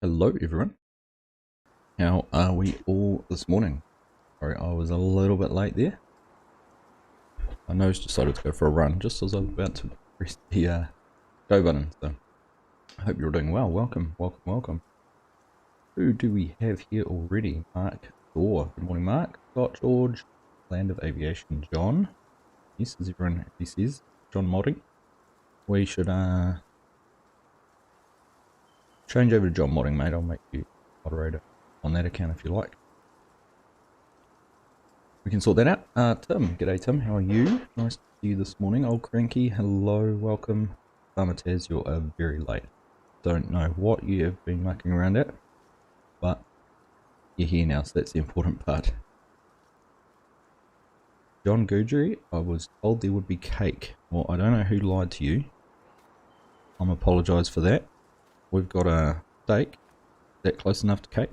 Hello everyone, how are we all this morning? Sorry, I was a little bit late there. My nose decided to go for a run just as I was about to press the go button, so I hope you're doing well. Welcome, welcome, welcome. Who do we have here already? Mark Thor. Good morning, Mark. Scott, George, Land of Aviation, John. Yes, as everyone actually says, John Modding. We should change over to John Modding, mate. I'll make you moderator on that account if you like. We can sort that out. Tim, g'day Tim, how are you? Nice to see you this morning. Old Cranky, hello, welcome. Farmer Taz, you're very late. Don't know what you have been mucking around at, but you're here now, so that's the important part. John Goodry, I was told there would be cake. Well, I don't know who lied to you. I'm apologise for that. We've got a steak. Is that close enough to cake?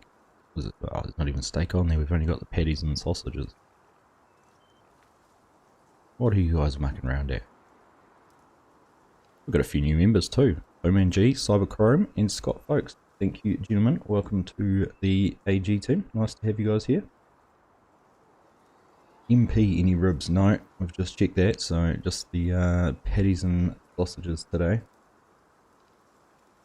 Oh, there's not even steak on there. We've only got the patties and sausages. What are you guys mucking around at? We've got a few new members too. Oman G, Cyberchrome, and Scott Folks. Thank you, gentlemen. Welcome to the AG team. Nice to have you guys here. MP, any ribs? No, we've just checked that. So just the patties and sausages today.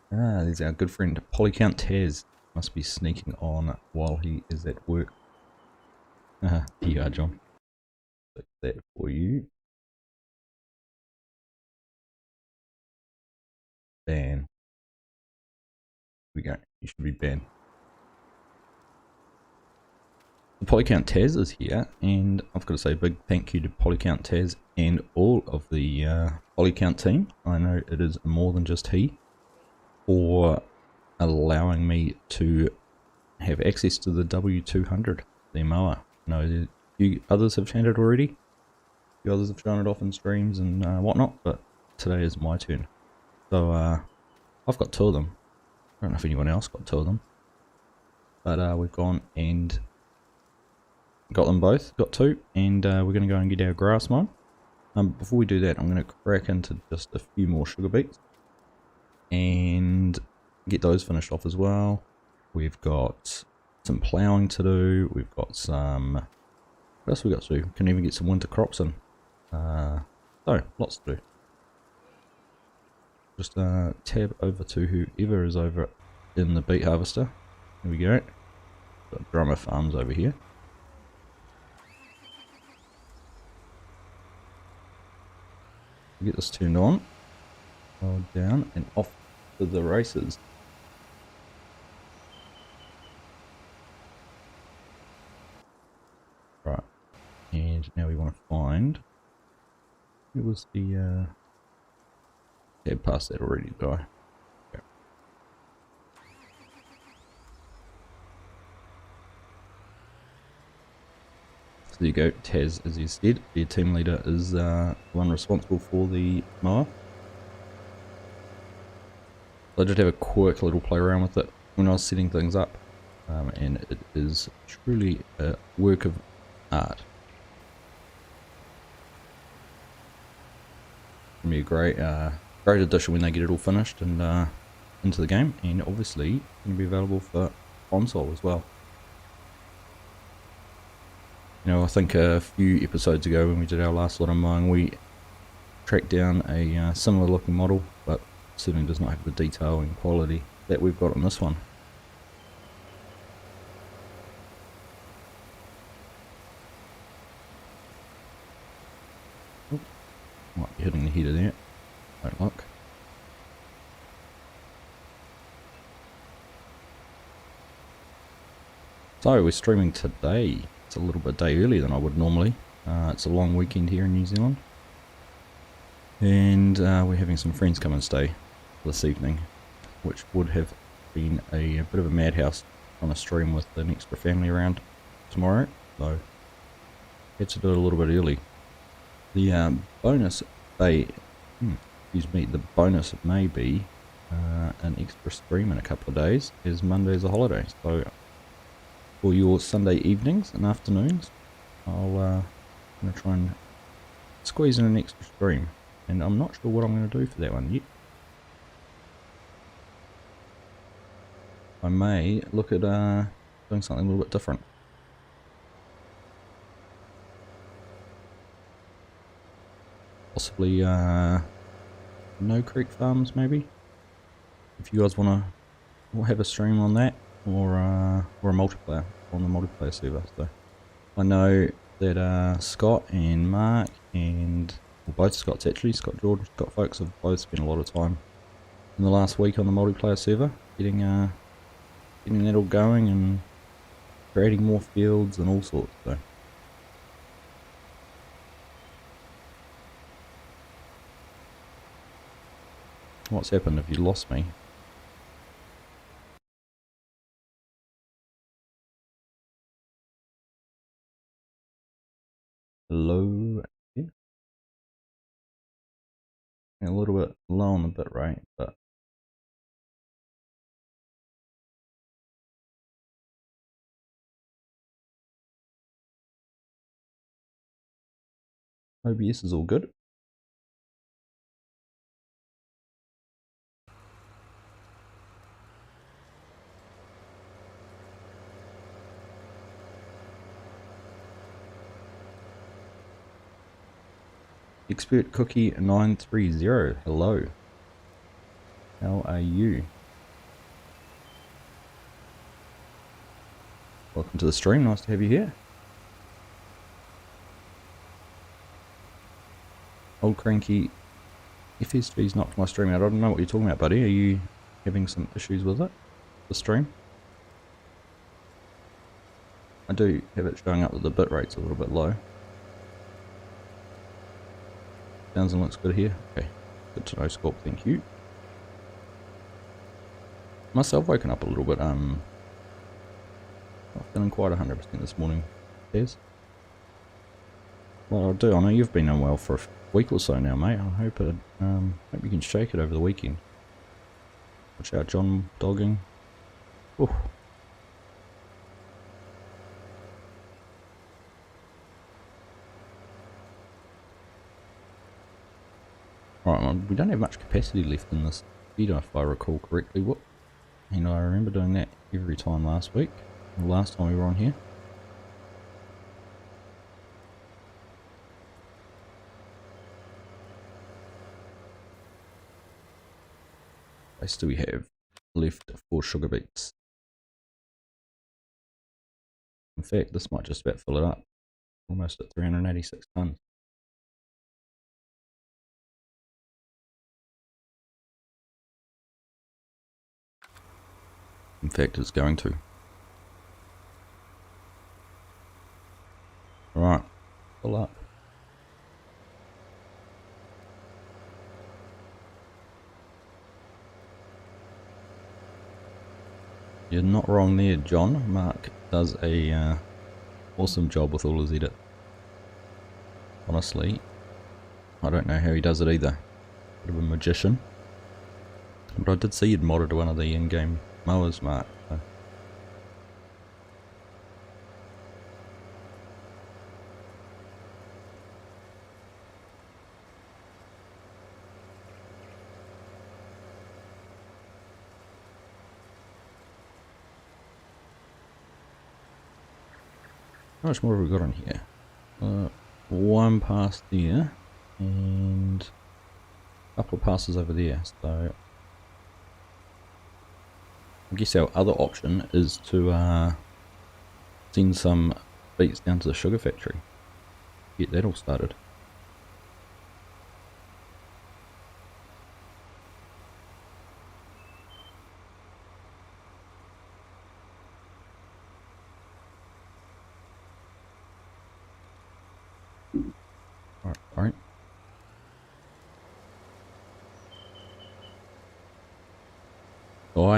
There's our good friend Polycount Taz. Must be sneaking on while he is at work. Here you are, John. Fix that for you. Ban. Here we go. You should be banned. The Polycount Taz is here, and I've got to say a big thank you to Polycount Taz and all of the Polycount team. I know it is more than just he, for allowing me to have access to the W200, the mower. I know a few others have chatted already, a few others have shown it off in streams and whatnot, but today is my turn. So I've got two of them. I don't know if anyone else got two of them, but we've gone and got them both, got two, and we're going to go and get our grass mown. Before we do that, I'm going to crack into just a few more sugar beets and get those finished off as well. We've got some ploughing to do. We've got some, what else we got to do? We can even get some winter crops in. So lots to do. Just tab over to whoever is over in the beet harvester. Here we go. Got Drummer Farms over here. Get this turned on, hold down, and off to the races. Right, and now we want to find, it was the tab past that already, did I? Okay. So there you go, Taz, as you said, the team leader is the one responsible for the mower. So I did have a quick little play around with it when I was setting things up, and it is truly a work of art. It'll be a great addition when they get it all finished and into the game, and obviously going to be available for console as well. You know, I think a few episodes ago when we did our last lot of mowing, we tracked down a similar looking model, but certainly does not have the detail and quality that we've got on this one. Oops. Might be hitting the header there. Don't look. So we're streaming today. It's a little bit day earlier than I would normally. It's a long weekend here in New Zealand, and we're having some friends come and stay this evening, which would have been a bit of a madhouse on a stream with an extra family around tomorrow, so had to do it a little bit early. The bonus the bonus may be an extra stream in a couple of days, as Monday's a holiday, so for your Sunday evenings and afternoons, I'm going to try and squeeze in an extra stream, and I'm not sure what I'm going to do for that one yet. I may look at doing something a little bit different. Possibly no creek farms, maybe. If you guys want to have a stream on that, or a multiplayer on the multiplayer server. So I know that Scott and Mark and both Scotts actually, Scott George, Scott folks have both spent a lot of time in the last week on the multiplayer server, getting that all going and creating more fields and all sorts. So what's happened? Have you lost me? Hello? Yeah. A little bit low on the bit rate, but OBS is all good. Expert Cookie 930, hello. How are you? Welcome to the stream, nice to have you here. Old Cranky FSG's knocked my stream out. I don't know what you're talking about, buddy. Are you having some issues with it? The stream? I do have it showing up that the bit rate's a little bit low. Sounds and looks good here. Okay, good to know, Scorp, thank you. Myself woken up a little bit, not feeling quite 100% this morning, Tez. Well, I'll do. I know you've been unwell for a week or so now, mate. I hope you can shake it over the weekend. Watch out, John dogging. Oof. Right, well, we don't have much capacity left in this feeder, if I recall correctly. Whoop. You know, I remember doing that every time last week, the last time we were on here. What do we have left for sugar beets? In fact, this might just about fill it up. Almost at 386 tons. In fact, it's going to. Alright, fill up. You're not wrong there, John. Mark does a awesome job with all his edit. Honestly, I don't know how he does it either. Bit of a magician. But I did see you'd modded one of the in-game mowers, Mark. So. How much more have we got on here? One pass there, and a couple of passes over there. So I guess our other option is to send some beets down to the sugar factory. Get that all started. Alright. So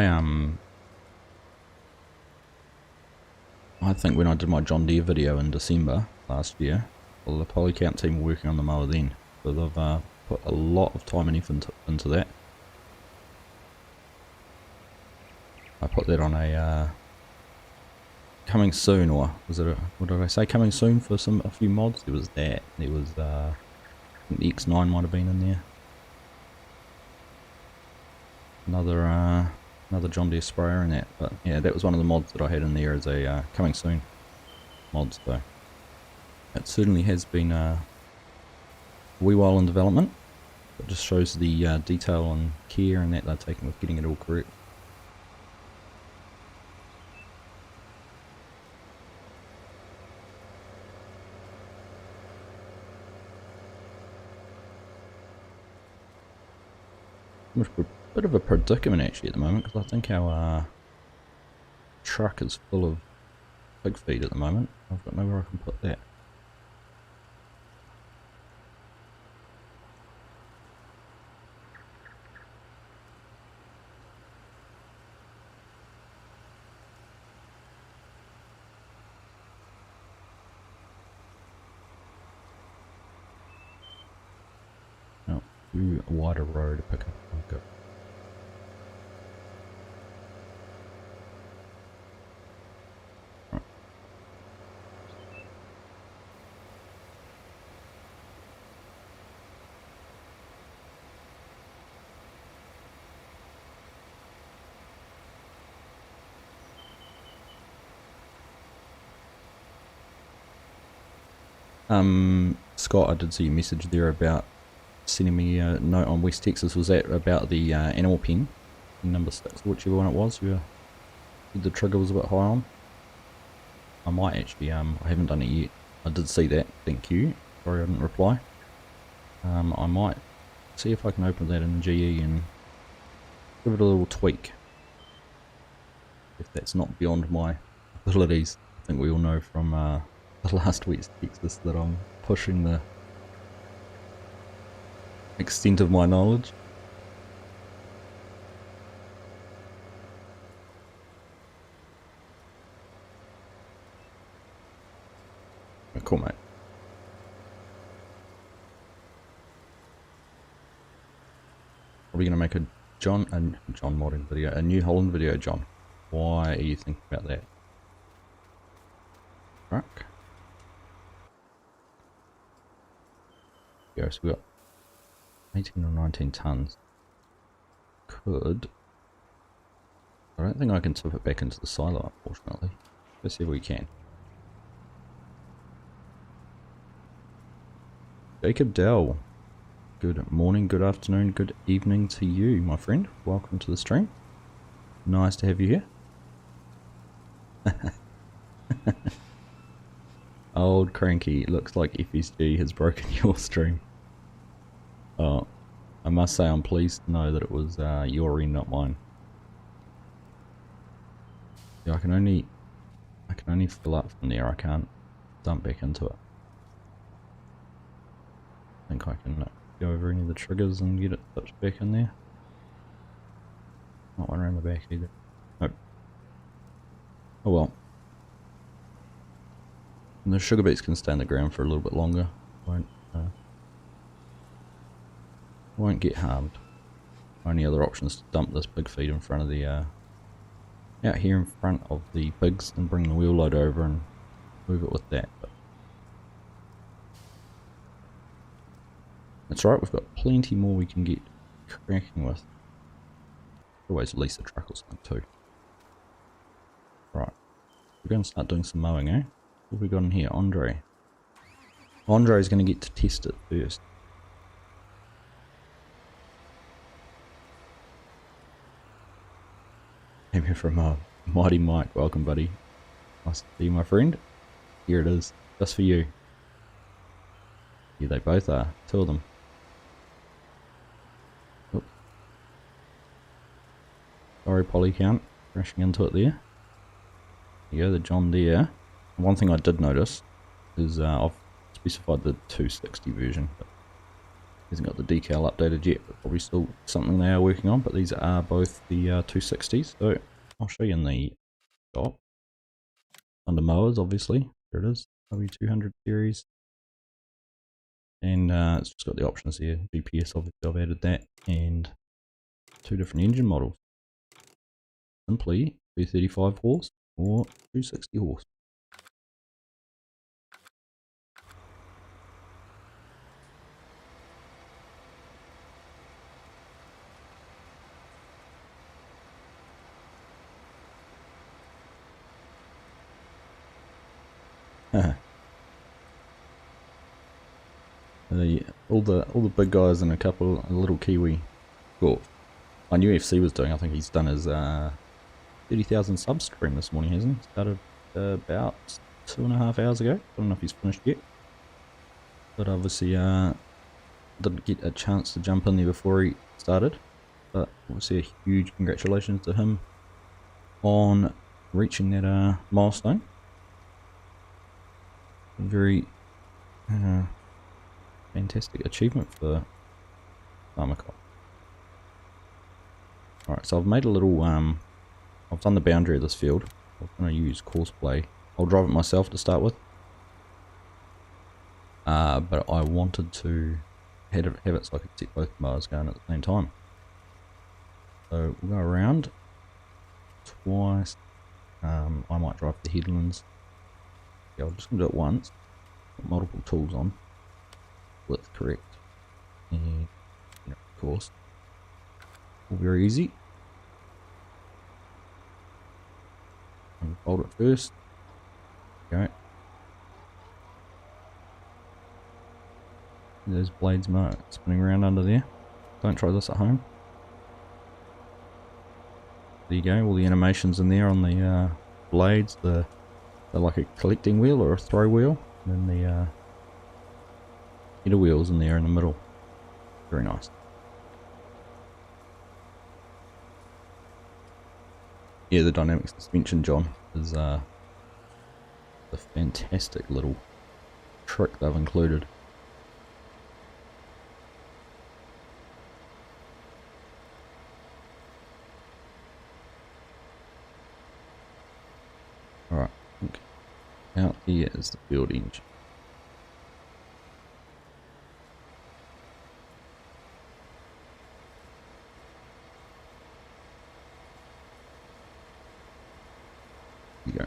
I think when I did my John Deere video in December last year, well, the Polycount team were working on the mower then, so they've put a lot of time and effort into that. I put that on a coming soon, or was it what did I say, coming soon for a few mods. There was that, there was I think the X9 might have been in there. Another another John Deere sprayer and that. But yeah, that was one of the mods that I had in there as a coming soon mod. So it certainly has been a wee while in development. It just shows the detail and care and that they're taking with getting it all correct. We're a bit of a predicament actually at the moment, because I think our truck is full of pig feed at the moment. I've got nowhere I can put that. No, too wider road to pick up. Okay. Scott, I did see a message there about sending me a note on West Texas. Was that about the animal pen, number 6, whichever one it was? You the trigger was a bit high on. I might actually, I haven't done it yet. I did see that, thank you. Sorry I didn't reply. I might see if I can open that in GE and give it a little tweak. If that's not beyond my abilities. I think we all know from the last week's Texas that I'm pushing the extent of my knowledge. Oh, cool, mate. Probably gonna make a John modding video, a New Holland video, John. Why are you thinking about that? Truck. Yeah, so we got 18 or 19 tons. I don't think I can tip it back into the silo, unfortunately. Let's see if we can. Jacob Dell. Good morning, good afternoon, good evening to you, my friend. Welcome to the stream. Nice to have you here. Old cranky, looks like FSG has broken your stream. Oh, I must say I'm pleased to know that it was your end, not mine. Yeah, I can only fill up from there. I can't dump back into it. I think I can go over any of the triggers and get it touched back in there. Not one around the back either. Nope. Oh well. And the sugar beets can stay in the ground for a little bit longer. Won't get harmed. Only other option is to dump this pig feed in front of the out here in front of the pigs and bring the wheel load over and move it with that. But that's right, we've got plenty more we can get cracking with. Always lease a truck or something too. Right, we're going to start doing some mowing, eh? What have we got in here? Andre. Andre's going to get to test it first. Maybe from Mighty Mike. Welcome, buddy. Nice to see you, my friend. Here it is, just for you. Here they both are, 2 of them. Oops. Sorry, Polycount, crashing into it there. There you go, the John Deere. One thing I did notice is I've specified the 260 version, but hasn't got the decal updated yet, but probably still something they are working on. But these are both the 260s, so I'll show you in the shop. Under mowers, obviously, there it is, W200 series. And it's just got the options here. GPS, obviously I've added that, and 2 different engine models. Simply 235 horse or 260 horse. All the big guys and a little Kiwi. Well, I knew FC was doing. I think he's done his 30,000 sub stream this morning, hasn't he? Started about 2.5 hours ago. I don't know if he's finished yet, but obviously didn't get a chance to jump in there before he started. But obviously a huge congratulations to him on reaching that milestone. A very fantastic achievement for Farmer Cop. Alright, so I've made a little, I've done the boundary of this field. I'm going to use Courseplay. I'll drive it myself to start with. But I wanted to have it so I could set both mowers going at the same time. So we'll go around twice. I might drive the headlands. Yeah, I'm just going to do it once. Put multiple tools on. Width correct. And, of course. All very easy. Fold it first. Go. Those blades spinning around under there. Don't try this at home. There you go, all the animations in there on the blades. They're like a collecting wheel or a throw wheel. And then the header wheels in there in the middle. Very nice. Yeah, the dynamic suspension, John, is a fantastic little trick they've included. Alright, okay. Out here is the field engine. There you go.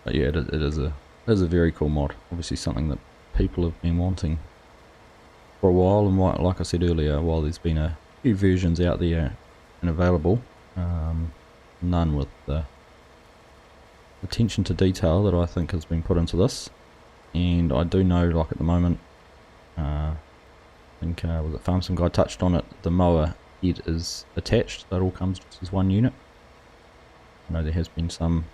But yeah, it is a very cool mod. Obviously something that people have been wanting for a while, and like I said earlier, while there's been a few versions out there and available, none with the attention to detail that I think has been put into this. And I do know, like at the moment, I think was it Farm Some Guy touched on it, the mower head is attached, so it all comes just as one unit. I know there has been some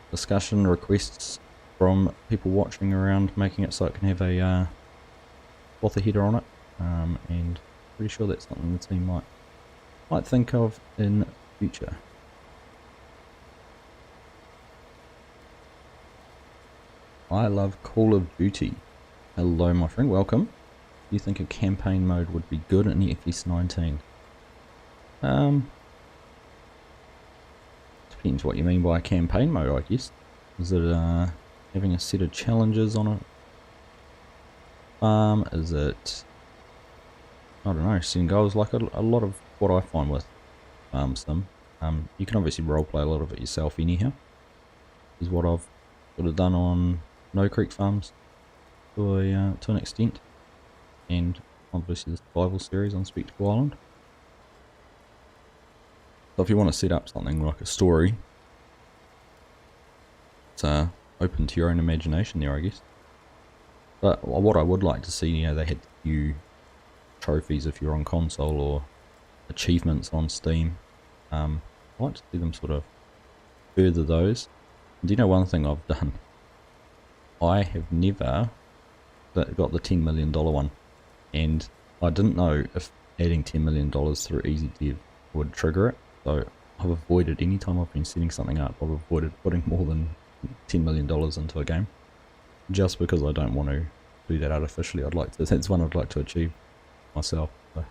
discussion requests from people watching around making it so it can have a bother header on it, and pretty sure that's something the team might think of in future. I love Call of Duty. Hello my friend, welcome. Do you think a campaign mode would be good in the FS19? Depends what you mean by a campaign mode, I guess. Is it having a set of challenges on a farm? Is it, I don't know, setting goals? Like a lot of what I find with farm sim. You can obviously roleplay a lot of it yourself anyhow. Is what I've sort of done on No Creek farms to an extent, and obviously the survival series on Spectacle Island. So if you want to set up something like a story, it's open to your own imagination there, I guess. But what I would like to see, they had few trophies if you're on console or achievements on Steam. I'd like to see them sort of further those. And do you know one thing I've done? I have never got the $10 million one, and I didn't know if adding $10 million through Easy Dev would trigger it. So I've avoided, any time I've been setting something up, I've avoided putting more than $10 million into a game, just because I don't want to do that artificially. That's one I'd like to achieve myself. So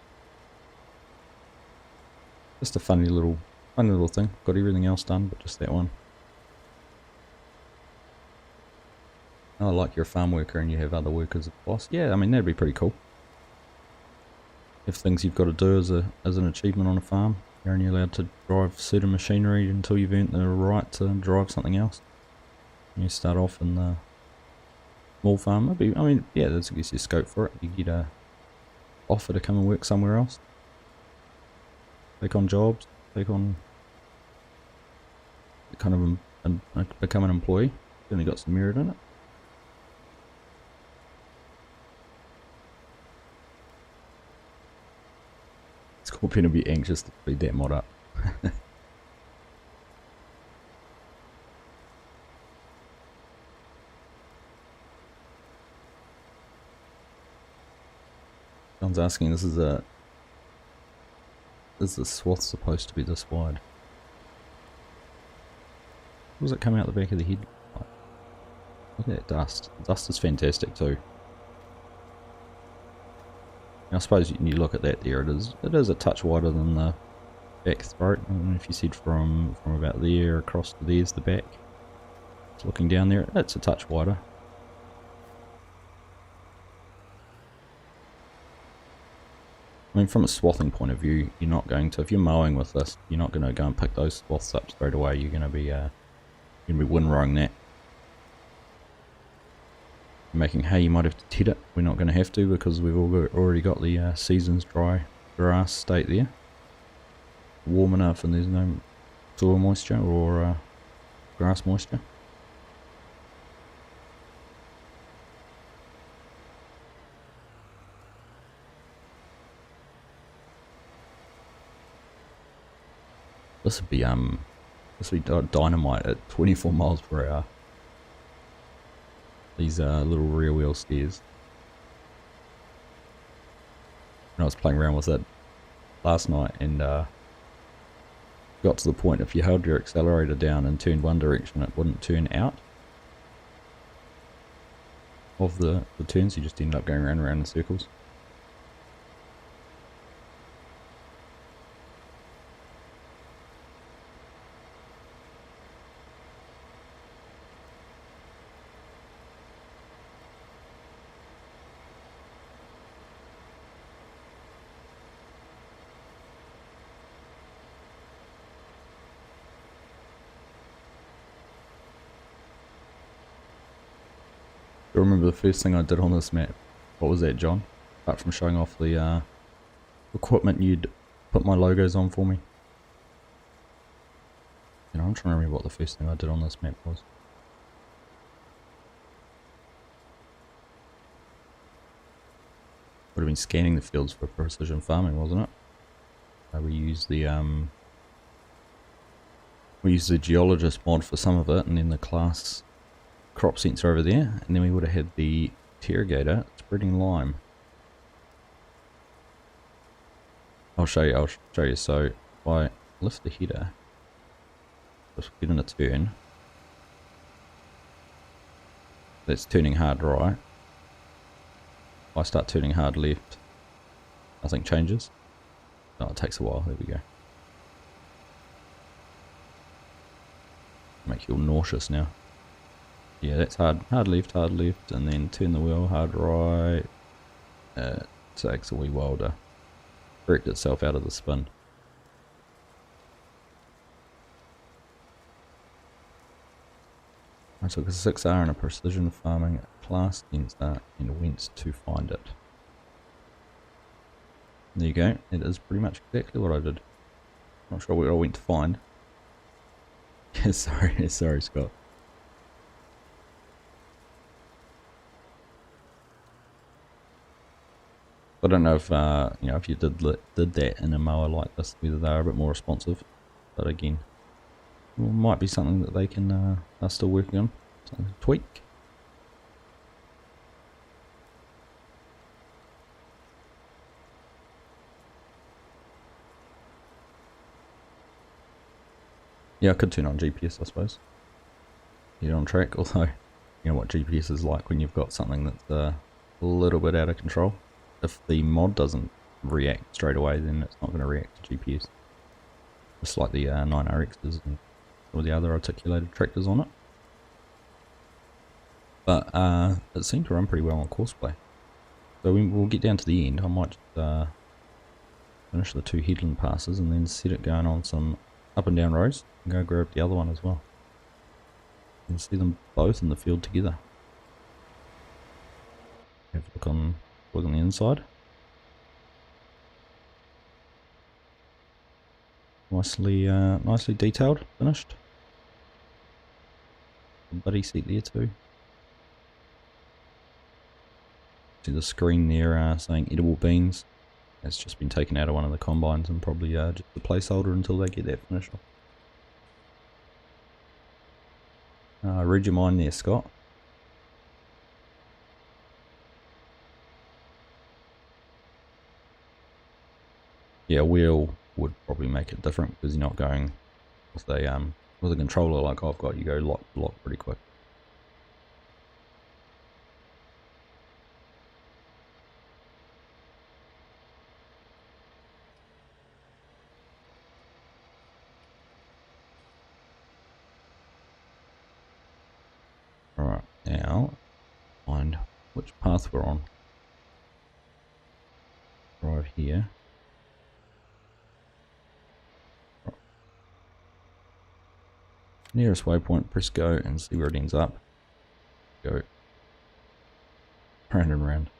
just a funny little thing. Got everything else done, but just that one. I like you're a farm worker and you have other workers as boss. Yeah, I mean that'd be pretty cool. If things you've got to do as an achievement on a farm, you're only allowed to drive certain machinery until you've earned the right to drive something else. You start off in the small farm. I mean, yeah, there's I guess your scope for it. You get a offer to come and work somewhere else, take on jobs. take on, kind of become an employee. Only got some merit in it. Scorpion will be anxious to speed that mod up. John's asking, is the swath supposed to be this wide? What does it come out the back of the head? Look at that dust. The dust is fantastic too. I suppose you look at that there, it is a touch wider than the back throat. I don't know if you said from about there across to there's the back. It's looking down there, it's a touch wider. I mean, from a swathing point of view, you're not going to, if you're mowing with this, you're not going to go and pick those swaths up straight away. You're going to be windrowing that. Making hay, you might have to tit it. We're not going to have to because we've already got the seasons dry grass state there. Warm enough and there's no soil moisture or grass moisture. This would be dynamite at 24 miles per hour. These little rear wheel steers. And I was playing around with it last night and got to the point if you held your accelerator down and turned one direction, it wouldn't turn out of the turns. You just ended up going round and round in circles. I remember the first thing I did on this map. What was that, John? Apart from showing off the equipment you'd put my logos on for me. You know, I'm trying to remember what the first thing I did on this map was. Would have been scanning the fields for precision farming, wasn't it? We used the geologist mod for some of it, and then the class crop sensor over there, and then we would have had the interrogator spreading lime. I'll show you. So if I lift the header, just get in a turn. That's turning hard right. If I start turning hard left, nothing changes. Oh, it takes a while. There we go. Make you all nauseous now. Yeah, that's hard left, and then turn the wheel hard right. It takes a wee while to correct itself out of the spin. I took a 6R in a precision farming class sensor and went to find it. There you go, it is pretty much exactly what I did. Not sure what I went to find. sorry Scott. I don't know if if you did that in a mower like this, whether they are a bit more responsive. But again, it might be something that they can are still working on. Something to tweak. Yeah, I could turn on GPS, I suppose. Get on track. Although, you know what GPS is like when you've got something that's a little bit out of control. If the mod doesn't react straight away, then it's not going to react to GPS. Just like the 9RXs and all the other articulated tractors on it. But it seemed to run pretty well on Courseplay. So we'll get down to the end. I might finish the 2 headland passes and then set it going on some up and down rows and go grab the other one as well. You can see them both in the field together. Have a look on the inside. My nicely detailed, finished. A buddy seat there too. See the screen there saying edible beans. It's just been taken out of one of the combines and probably just a placeholder until they get that finished off. Read your mind there, Scott. Yeah, wheel would probably make it different because you're not going with a controller like I've got. You go lock to lock pretty quick. Alright, now find which path we're on. Right here. Right. Nearest waypoint, press go and see where it ends up. Go round and round.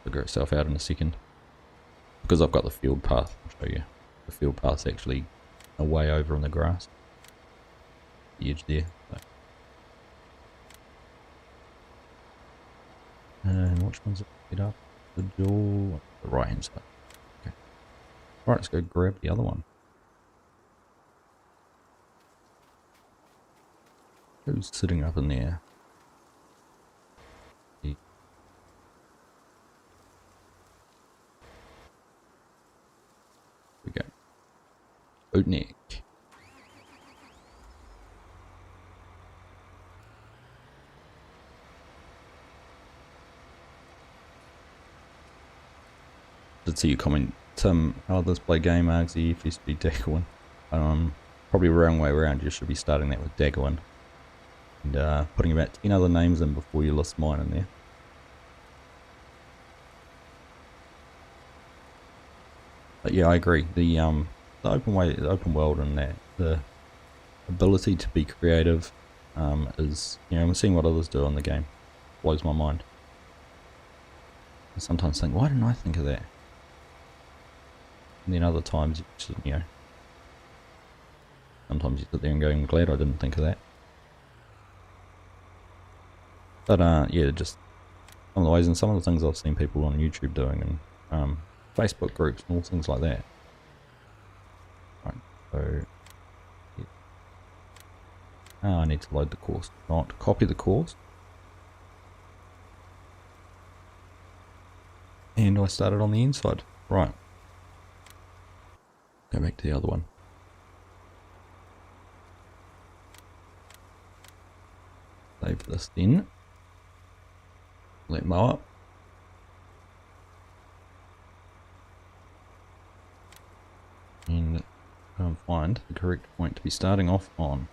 Figure itself out in a second. Because I've got the field path, I'll show you. The field path's actually a way over on the grass. The edge there. So. And which one's it? Get up the jaw, the right hand side. Okay. Right, let's go grab the other one. Who's sitting up in there? We go. Oatneck. Did see you comment, how does play game Argsy if you used to be Daggerwin? Probably the wrong way around. You should be starting that with Daggerwin and putting about 10 other names in before you list mine in there. But yeah, I agree. The open world and that the ability to be creative is, I'm seeing what others do on the game. Blows my mind. I sometimes think, why didn't I think of that? And then other times, sometimes you sit there and go, I'm glad I didn't think of that. But yeah, just some of the ways and some of the things I've seen people on YouTube doing and Facebook groups and all things like that. Right, so yeah. I need to load the course, not copy the course. And I started on the inside. Right. Go back to the other one. Save this then. Let mower. And go and find the correct point to be starting off on.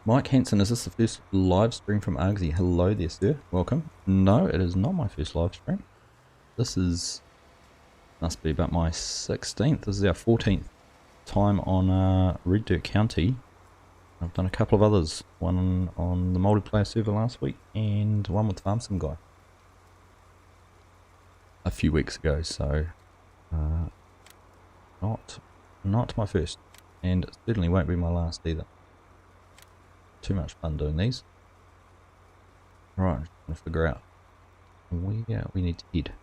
Mike Hanson, is this the first live stream from Argsy? Hello there, sir. Welcome. No, it is not my first live stream. This must be about my 16th. This is our 14th time on Red Dirt County. I've done a couple of others. One on the multiplayer server last week and one with Farm Sim Guy a few weeks ago. So not my first, and it certainly won't be my last either. Too much fun doing these. Right, I'm just going to figure out where we need to head.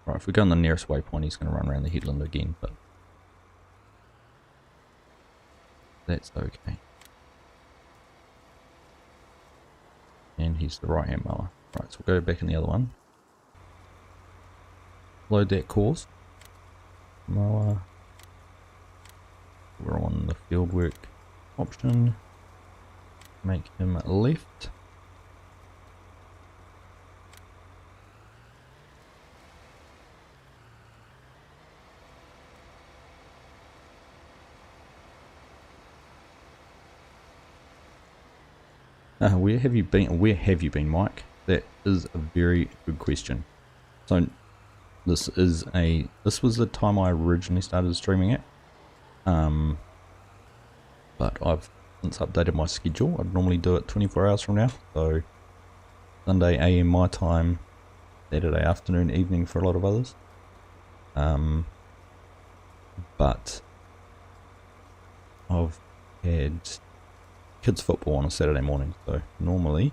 Right, if we go on the nearest waypoint, he's going to run around the headland again, but that's okay. And he's the right hand mower. Right, so we'll go back in the other one. Load that course. Mower. We're on the fieldwork option. Make him left. Where have you been? Where have you been, Mike? That is a very good question. So this was the time I originally started streaming it. But I've since updated my schedule. I'd normally do it 24 hours from now, so Sunday AM my time, Saturday afternoon, evening for a lot of others. But I've had kids football on a Saturday morning, so normally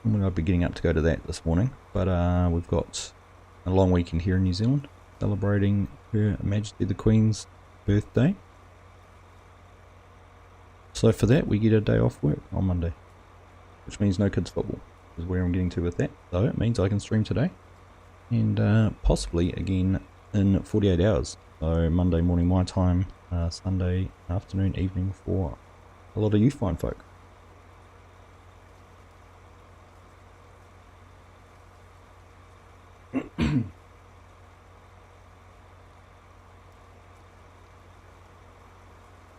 I'd be getting up to go to that this morning, but we've got a long weekend here in New Zealand celebrating Her Majesty the Queen's birthday. So for that we get a day off work on Monday, which means no kids football is where I'm getting to with that. So it means I can stream today and possibly again in 48 hours. So Monday morning my time, Sunday afternoon, evening for a lot of you fine folk.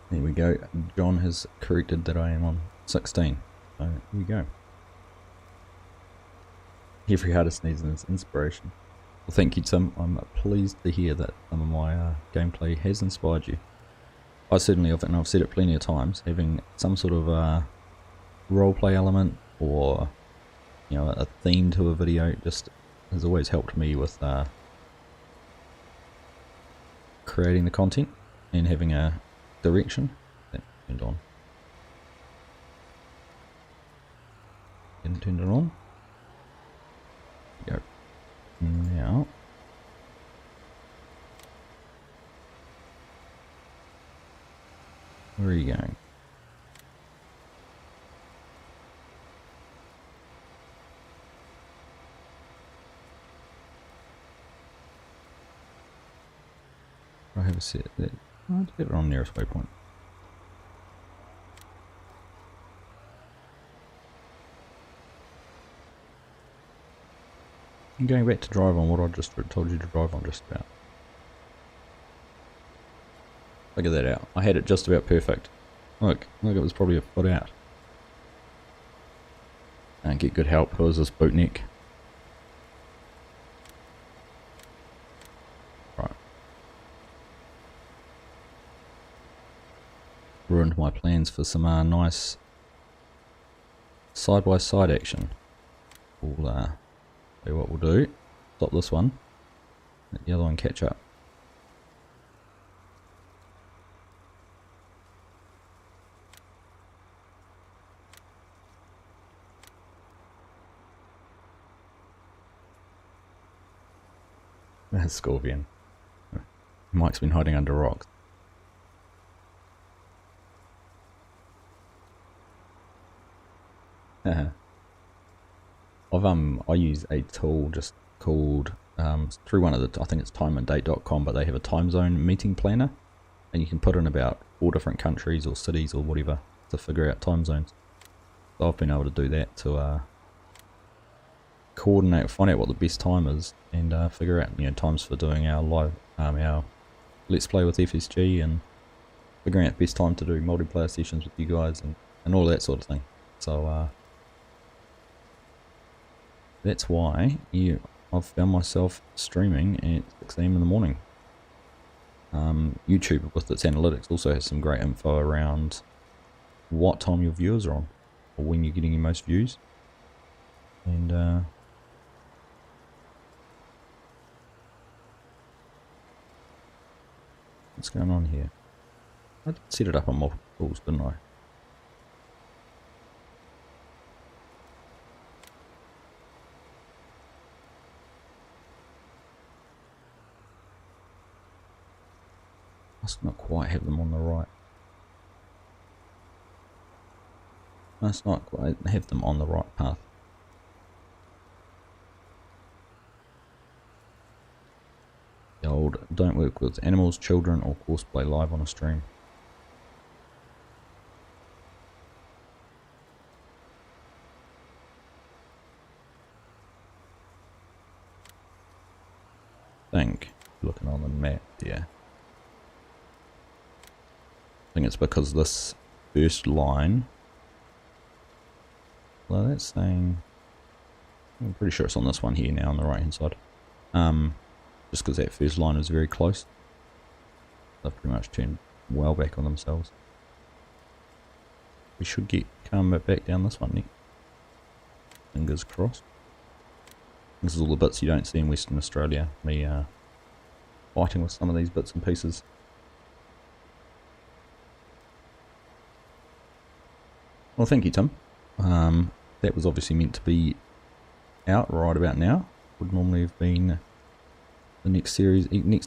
There we go. John has corrected that I am on 16. So here we go. Every artist needs an inspiration. Well, thank you, Tim. I'm pleased to hear that some of my gameplay has inspired you. I certainly have, and I've said it plenty of times, having some sort of roleplay element or a theme to a video just has always helped me with creating the content and having a direction. That turned on. Didn't turn it on. Go. Now. Where are you going? I have a set that. Let's get it on nearest waypoint. I'm going back to drive on what I just told you to drive on just about. Figure that out. I had it just about perfect. Look, it was probably a foot out. And get good help. Who is this bootneck? Right. Ruined my plans for some nice side-by-side action. We'll see what we'll do. Stop this one. Let the other one catch up. That's Scorpion. Mike's been hiding under rocks. I use a tool just called through one of the, I think it's timeanddate.com, but they have a time zone meeting planner, and you can put in about 4 different countries or cities or whatever to figure out time zones. So I've been able to do that to coordinate, find out what the best time is, and figure out times for doing our live our Let's Play with FSG, and figuring out the best time to do multiplayer sessions with you guys and all that sort of thing. So that's why I've found myself streaming at 6 AM in the morning. YouTube with its analytics also has some great info around what time your viewers are on, or when you're getting your most views. And what's going on here? I did set it up on multiple tools, didn't I? Must not quite have them on the right. Must not quite have them on the right path. The old don't work with animals, children, or Courseplay live on a stream. Looking on the map, yeah. I think it's because this first line, well, that's saying, I'm pretty sure it's on this one here now on the right hand side. just because that first line is very close. They've pretty much turned well back on themselves. We should come back down this one next. Fingers crossed. This is all the bits you don't see in Western Australia. Me fighting with some of these bits and pieces. Well, thank you, Tim. That was obviously meant to be out right about now. Would normally have been the next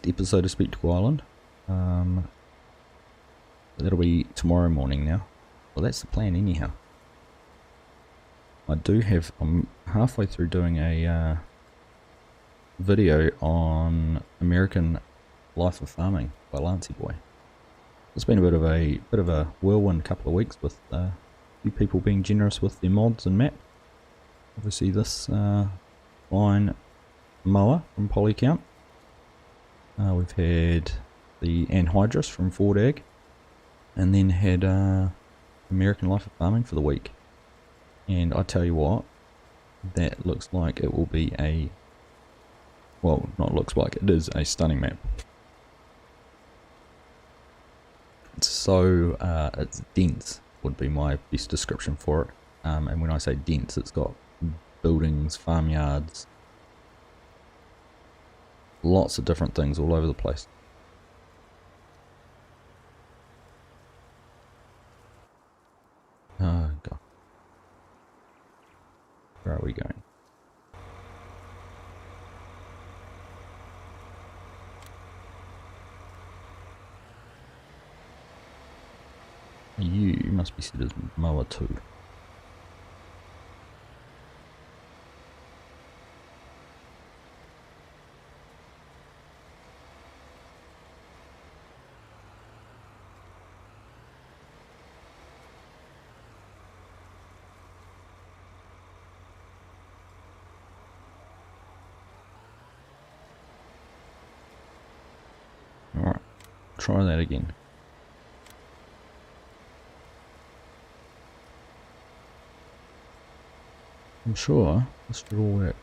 episode of Speak to Island. But that'll be tomorrow morning now. Well, that's the plan anyhow. I'm halfway through doing a video on American Life of Farming by Lancey Boy. It's been a bit of a whirlwind couple of weeks with a few people being generous with their mods and map. Obviously this fine mower from Polycount. We've had the anhydrous from Ford Ag, and then had American Life of Farming for the week. And I tell you what, that looks like it will be well, not looks like, it is a stunning map. So it's dense would be my best description for it. And when I say dense, it's got buildings, farmyards, lots of different things all over the place. Oh god. Where are we going? You must be set as mower 2. Alright, try that again. I'm sure this should all work.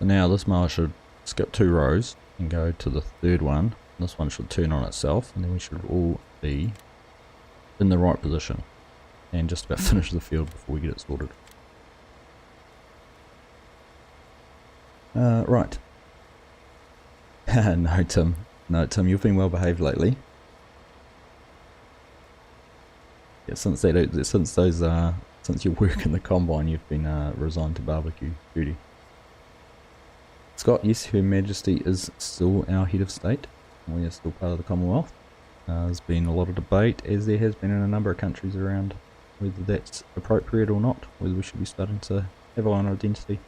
So now this mower should skip 2 rows and go to the third one. This one should turn on itself, and then we should all be in the right position and just about finish the field before we get it sorted. Right. No, Tim. No, Tim, you've been well behaved lately. Yeah, since your work in the combine, you've been resigned to barbecue duty. Scott, yes, Her Majesty is still our head of state. We are still part of the Commonwealth. There's been a lot of debate, as there has been in a number of countries around, whether that's appropriate or not, whether we should be starting to have our own identity.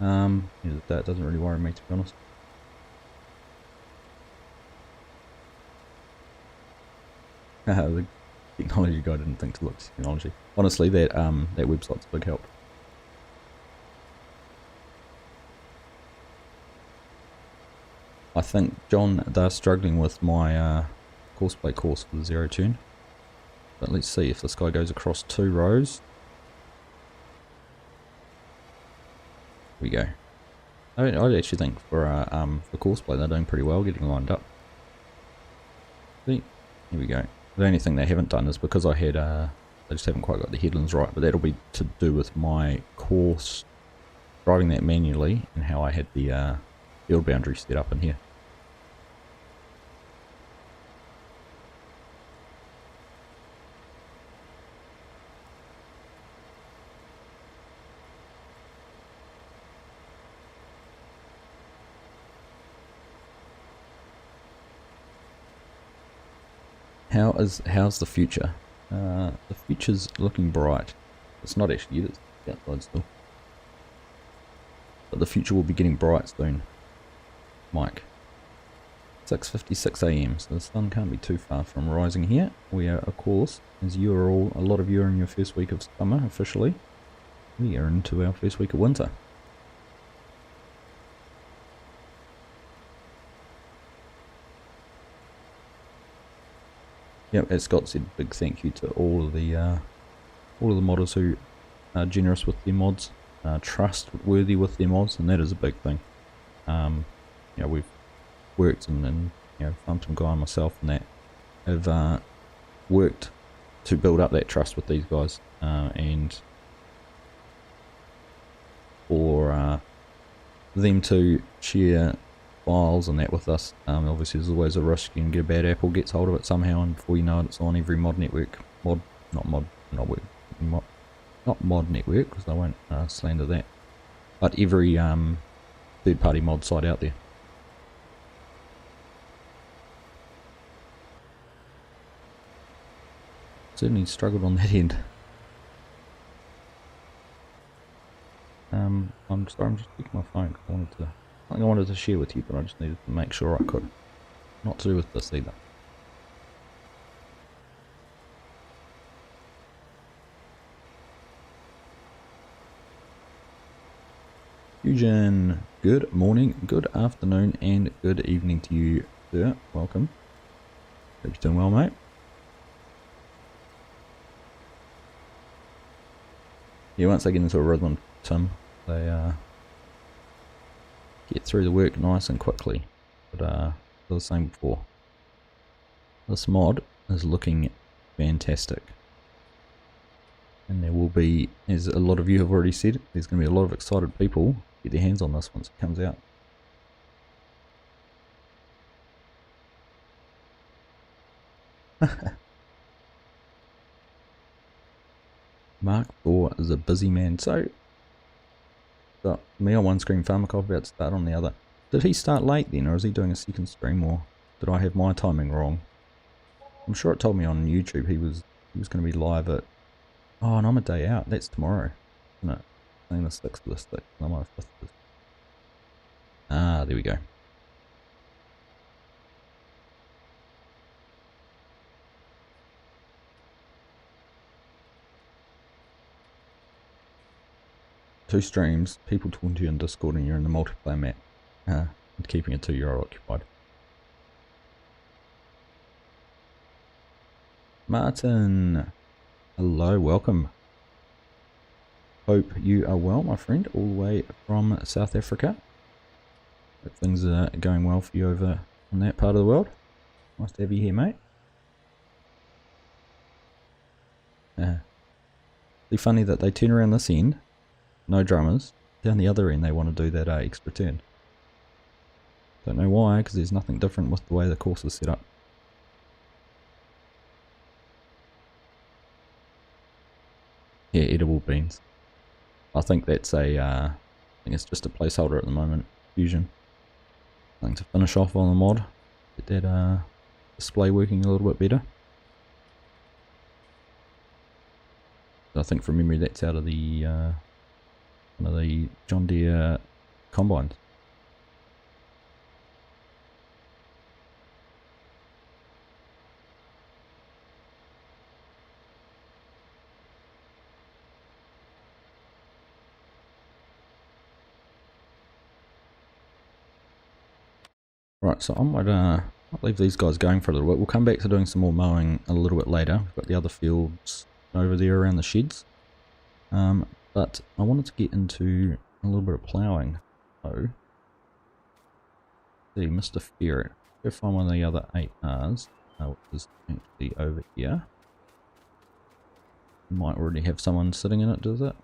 Yeah, that doesn't really worry me, to be honest. The technology guy didn't think to look at technology. Honestly, that website's a big help. I think, John, they're struggling with my Courseplay course for the 0 turn. But let's see if this guy goes across 2 rows. Here we go. I actually think for Courseplay they're doing pretty well getting lined up. See? Here we go. The only thing they haven't done is because I had I just haven't quite got the headlands right, but that'll be to do with my course driving that manually and how I had the field boundary set up in here. How's the future? The future's looking bright. It's not actually yet, it's outside still. But the future will be getting bright soon. Mike. 6:56 AM, so the sun can't be too far from rising here. We are, of course, as you are all, a lot of you are in your first week of summer officially. We are into our first week of winter. Yep, as Scott said, big thank you to all of the modders who are generous with their mods. trustworthy with their mods, and that is a big thing. You know, we've worked and you know, Phantom Guy and myself and that have worked to build up that trust with these guys, and for them to share files and that with us. Obviously there's always a risk you can get a bad apple, gets hold of it somehow, and before you know it, it's on every mod network, not mod network, because I won't slander that, but every third party mod site out there. Certainly struggled on that end. I'm sorry, I'm just checking my phone. I wanted to share with you, but I just needed to make sure I could. Not to do with this either. Fusion, good morning, good afternoon, and good evening to you, sir. Welcome. Hope you're doing well, mate. Yeah, once they get into a rhythm, Tim, they get through the work nice and quickly. But as I was saying before, this mod is looking fantastic. And there will be, as a lot of you have already said, there's going to be a lot of excited people get their hands on this once it comes out. Mark Thor is a busy man. So, got me on one screen, Pharmacop about to start on the other. Did he start late then, or is he doing a second stream, or did I have my timing wrong? I'm sure it told me on YouTube he was going to be live at... Oh, and I'm a day out. That's tomorrow, isn't it? Saying the 6th of the 6th. I'm on the 5th. Ah, there we go. Two streams, people talking to you in Discord, and you're in the multiplayer map, and keeping a 2-year-old occupied. Martin, hello, welcome. Hope you are well, my friend, all the way from South Africa. Hope things are going well for you over in that part of the world. Nice to have you here, mate. It's funny that they turn around this end, no drummers, down the other end they want to do that extra turn. Don't know why, because there's nothing different with the way the course is set up. Yeah, edible beans. I think that's I think it's just a placeholder at the moment, Fusion. I think to finish off on the mod, get that display working a little bit better. I think from memory that's out of the one of the John Deere combines. Right, so I might leave these guys going for a little bit. We'll come back to doing some more mowing a little bit later. We've got the other fields over there around the sheds. But I wanted to get into a little bit of ploughing. So, see, Mr. Ferret. Go find one of the other 8Rs, which is actually over here. Might already have someone sitting in it, does it?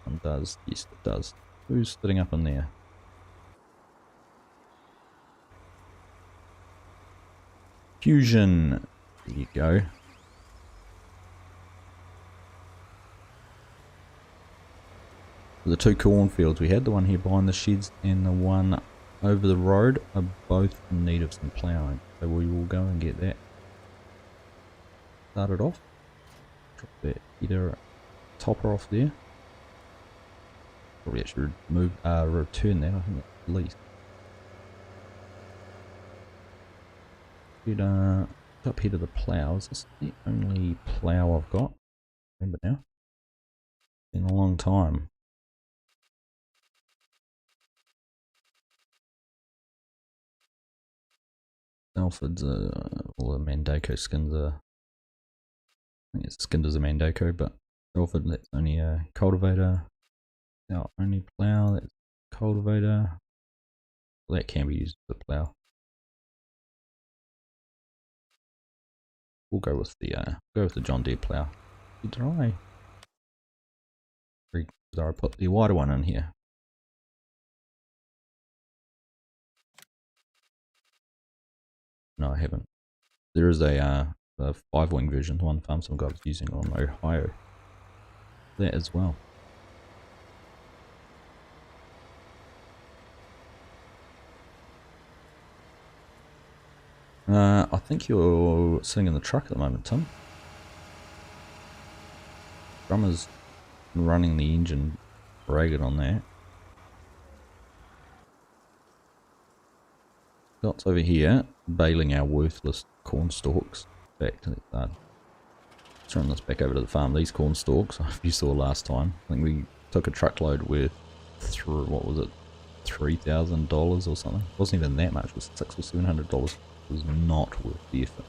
It does, yes it does. Who's sitting up in there? Fusion. There you go. The two cornfields we had, the one here behind the sheds and the one over the road, are both in need of some ploughing. So we will go and get that started off. Drop that header topper off there. Probably actually return that, I think at least. Up here to the ploughs. This is the only plough I've got. Remember now? In a long time. Alfred's all the Mandako skins are. I think it's skinned as a Mandako, but Salford, that's only a cultivator. Our only plow, that's cultivator. Well, that can be used as a plow. We'll go with the John Deere plow. Did I put the wider one in here? No, I haven't. There is a 5-wing version, the one farm some guy was using on Ohio. That as well. I think you're sitting in the truck at the moment, Tim. Drummer's running the engine ragged on that. Scott's over here baling our worthless corn stalks back to let's turn this back over to the farm. These corn stalks, if you saw last time, I think we took a truckload with what was it, $3,000 or something. It wasn't even that much. It was $600 or $700. It was not worth the effort.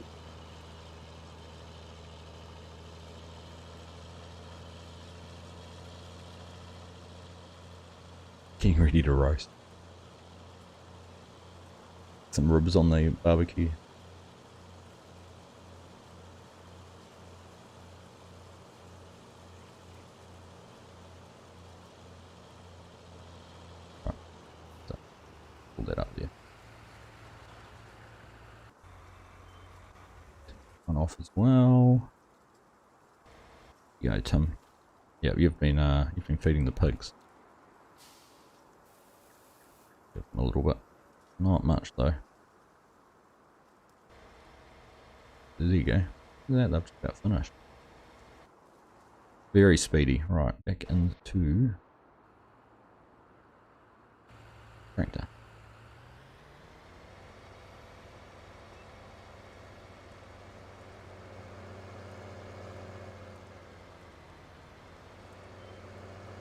Getting ready to roast. Some ribs on the barbecue. Right. So, pull that up there. One off as well. Yeah, Tim. Yeah, you've been feeding the pigs. Give them a little bit. Not much though. There you go. Look at that, they've just about finished. Very speedy. Right, back into tractor.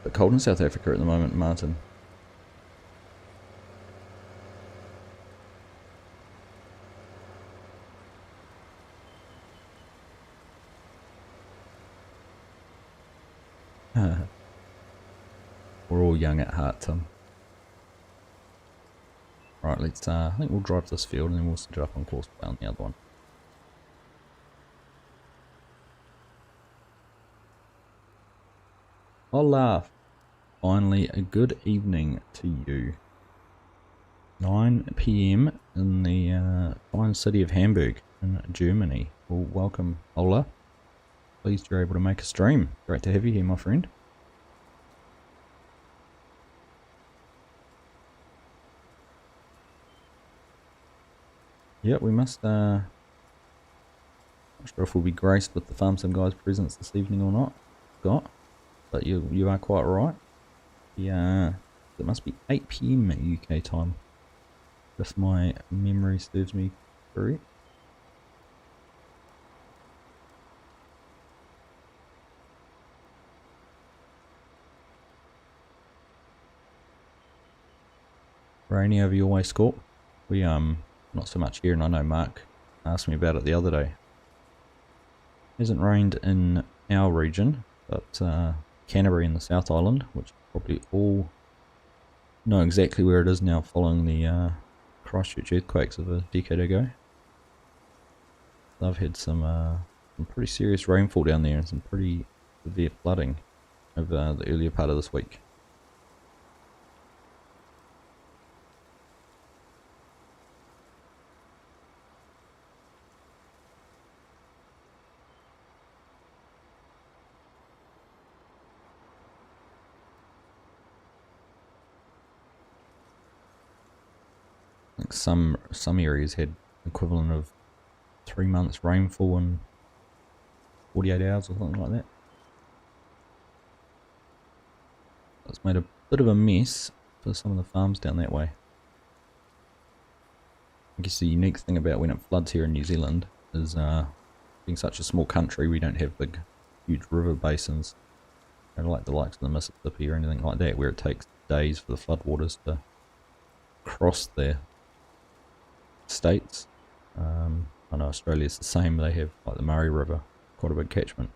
But cold in South Africa at the moment, Martin. We're all young at heart, Tim. Right, let's I think we'll drive this field and then we'll set it up on Courseplay on the other one. Hola! Finally, a good evening to you. 9 PM in the fine city of Hamburg in Germany. Well, welcome, Ola. Pleased you're able to make a stream. Great to have you here, my friend. Yeah, we must, not sure if we'll be graced with the Farm Sim guys' presence this evening or not, Scott, but you are quite right. Yeah, it must be 8 PM UK time, if my memory serves me correct. Rainy over your way, Scott. We not so much here, and I know Mark asked me about it the other day. Hasn't rained in our region, but Canterbury in the South Island, which probably all know exactly where it is now following the Christchurch earthquakes of a decade ago. They've had some pretty serious rainfall down there and some pretty severe flooding over the earlier part of this week. I think some areas had equivalent of 3 months rainfall in 48 hours or something like that. It's made a bit of a mess for some of the farms down that way. I guess the unique thing about when it floods here in New Zealand is being such a small country, we don't have big, huge river basins, like the likes of the Mississippi or anything like that, where it takes days for the floodwaters to cross their states. I know Australia's the same. They have like the Murray River, quite a big catchment.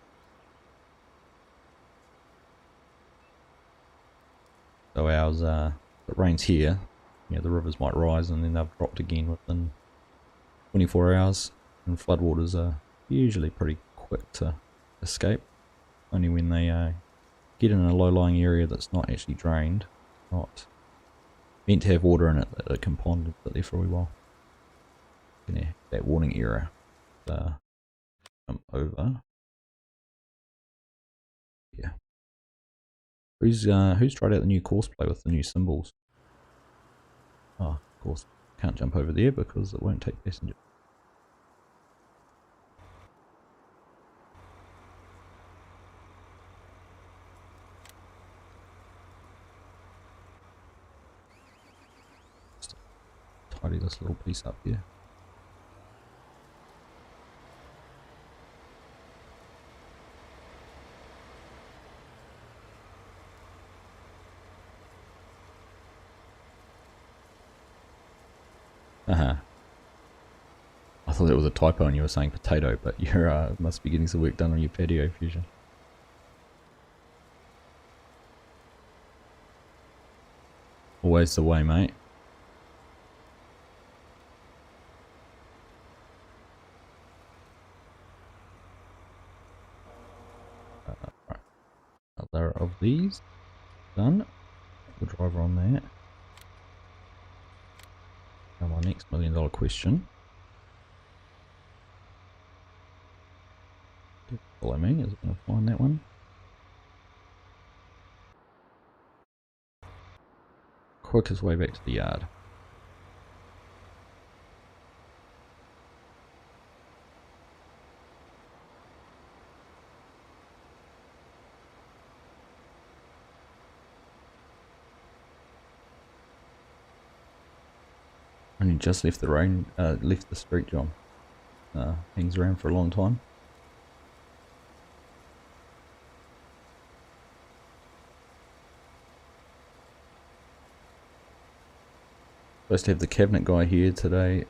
So ours, if it rains here, yeah, the rivers might rise and then they've dropped again within 24 hours. And floodwaters are usually pretty quick to escape. Only when they get in a low-lying area that's not actually drained, not meant to have water in it, that it can pond and sit there for a wee while. Yeah, that warning error. Jump over. Yeah. Who's tried out the new Courseplay with the new symbols? Oh, of course, can't jump over there because it won't take passengers. Just tidy this little piece up here. I thought it was a typo and you were saying potato, but you must be getting some work done on your patio fusion. Always the way, mate. Right. Another of these done. The driver on that. Now my next $1 million question. Follow me, is it going to find that one? Quickest way back to the yard. Only just left the rain, left the street, John. Hangs around for a long time. Supposed to have the cabinet guy here today.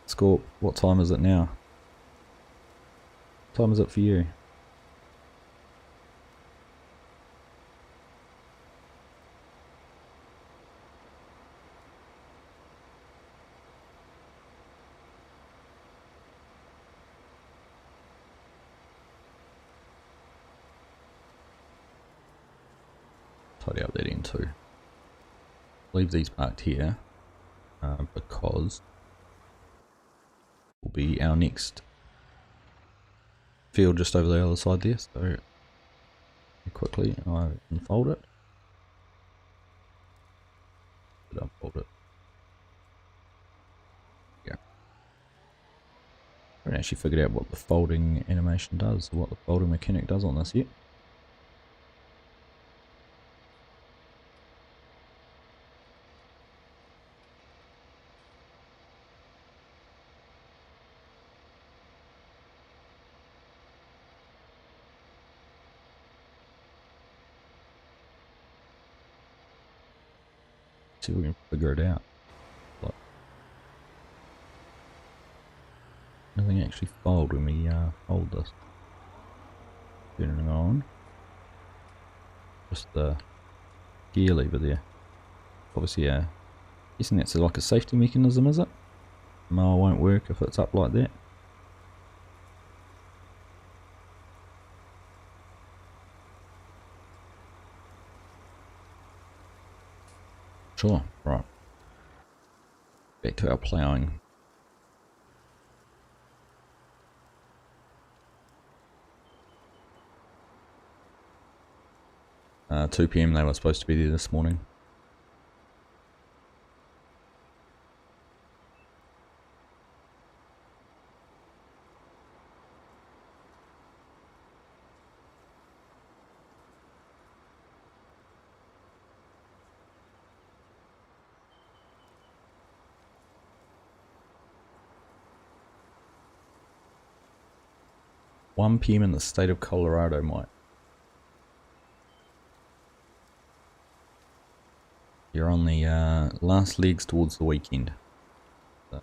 Scorp, what time is it now? What time is it for you? Tidy up that end too. Leave these parked here because will be our next field just over the other side there. So quickly I unfold it. Unfold it. Yeah. I haven't actually figured out what the folding animation does, or what the folding mechanic does on this yet. See if we can figure it out. But nothing actually fold when we hold this. Turning on. Just the gear lever there. Obviously, guessing that's like a safety mechanism, is it? The mower won't work if it's up like that. Sure, right. Back to our ploughing. 2 PM they were supposed to be there this morning. One PM in the state of Colorado, Mike. You're on the last legs towards the weekend. So,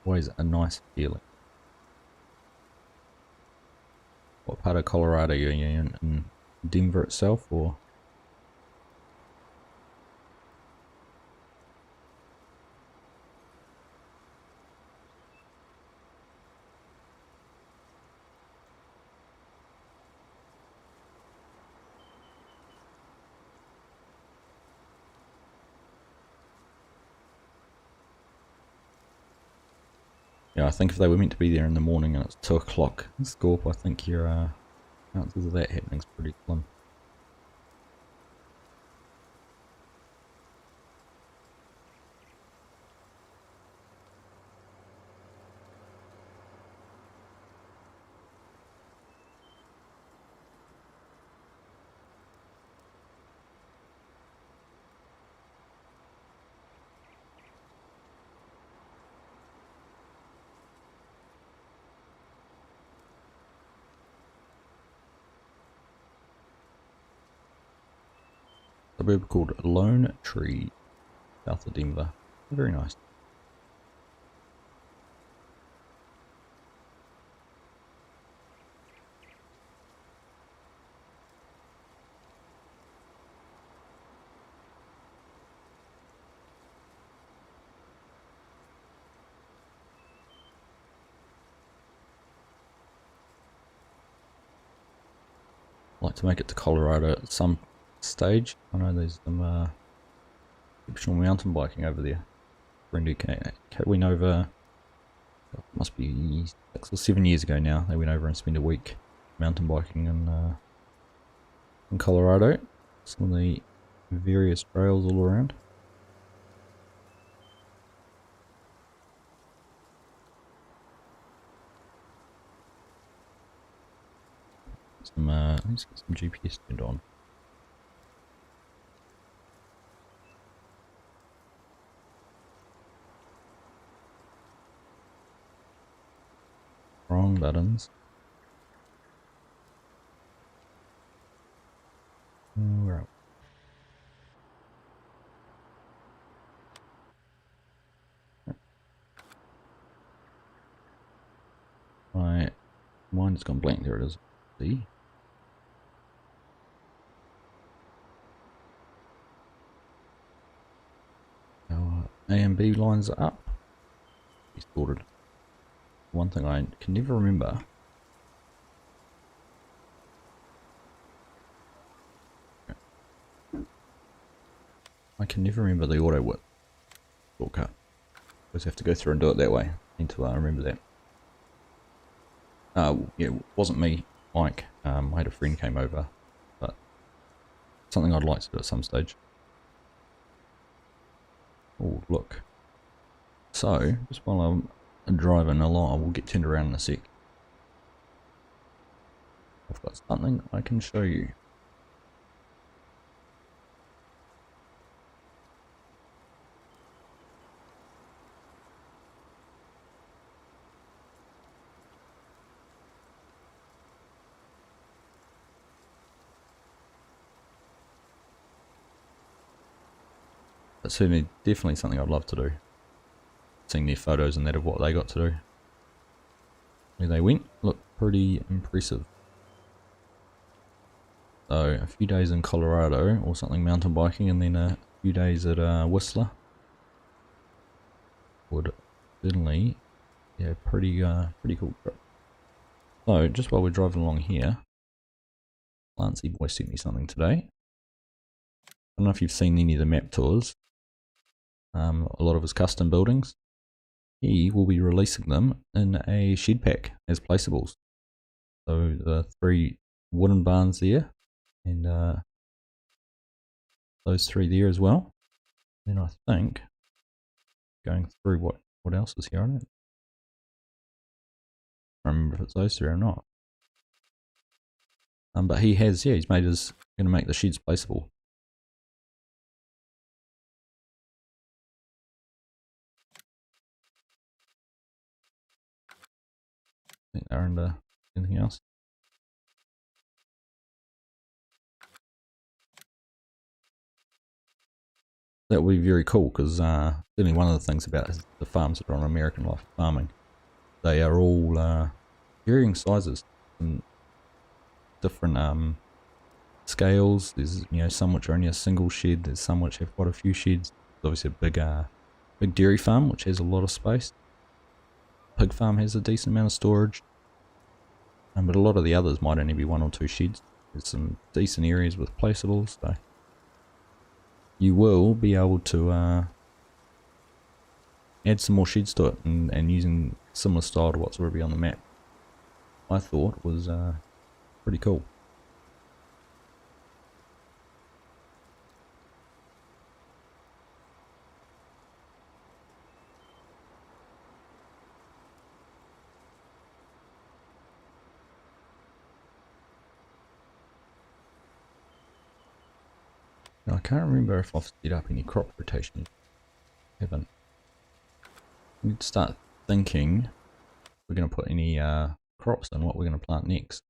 always a nice feeling. What part of Colorado are you in? In Denver itself, or? Yeah, I think if they were meant to be there in the morning and it's 2 o'clock Scorp, I think your chances of that happening is pretty slim. A suburb called Lone Tree, south of Denver. Very nice. I'd like to make it to Colorado at some stage. I know there's some exceptional mountain biking over there. Friend who went over, must be 6 or 7 years ago now. They went over and spent a week mountain biking in Colorado. Some of the various trails all around. Let's get some GPS turned on. Wrong buttons. Where are we? My mind has gone blank. There it is. See? Our A and B lines are up. He's sorted. One thing I can never remember. I can never remember the auto whip shortcut. Always have to go through and do it that way. Need to remember that. Yeah, it wasn't me, Mike. I had a friend came over, but something I'd like to do at some stage. Oh, look. So, just while I'm driving along, I will get turned around in a sec. I've got something I can show you. That's certainly, definitely something I'd love to do. Seeing their photos and that of what they got to do. Where they went, look pretty impressive. So a few days in Colorado or something mountain biking, and then a few days at Whistler would certainly, yeah, pretty cool trip. So just while we're driving along here, Lancey boy sent me something today. I don't know if you've seen any of the map tours. A lot of his custom buildings. He will be releasing them in a shed pack as placeables. So the 3 wooden barns there, and those 3 there as well. Then I think going through what else is here. I don't remember if it's those 3 or not. But he has, yeah, he's made his going to make the sheds placeable. I think they're under anything else. That would be very cool, because certainly one of the things about the farms that are on American Life Farming, they are all varying sizes and different scales. There's, you know, some which are only a single shed. There's some which have quite a few sheds. There's obviously a big dairy farm which has a lot of space. Pig farm has a decent amount of storage, but a lot of the others might only be 1 or 2 sheds. There's some decent areas with placeables, so you will be able to add some more sheds to it, and using similar style to what's already on the map, I thought was pretty cool. Now, I can't remember if I've set up any crop rotation. I haven't. We need to start thinking if we're going to put any crops in, what we're going to plant next.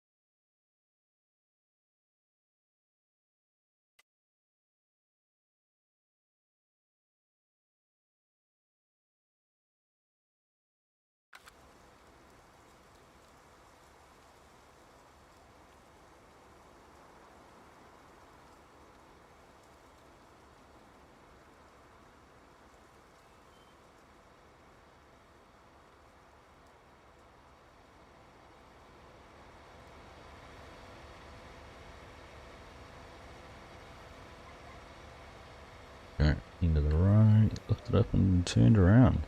Go into the right, lift it up and turned around.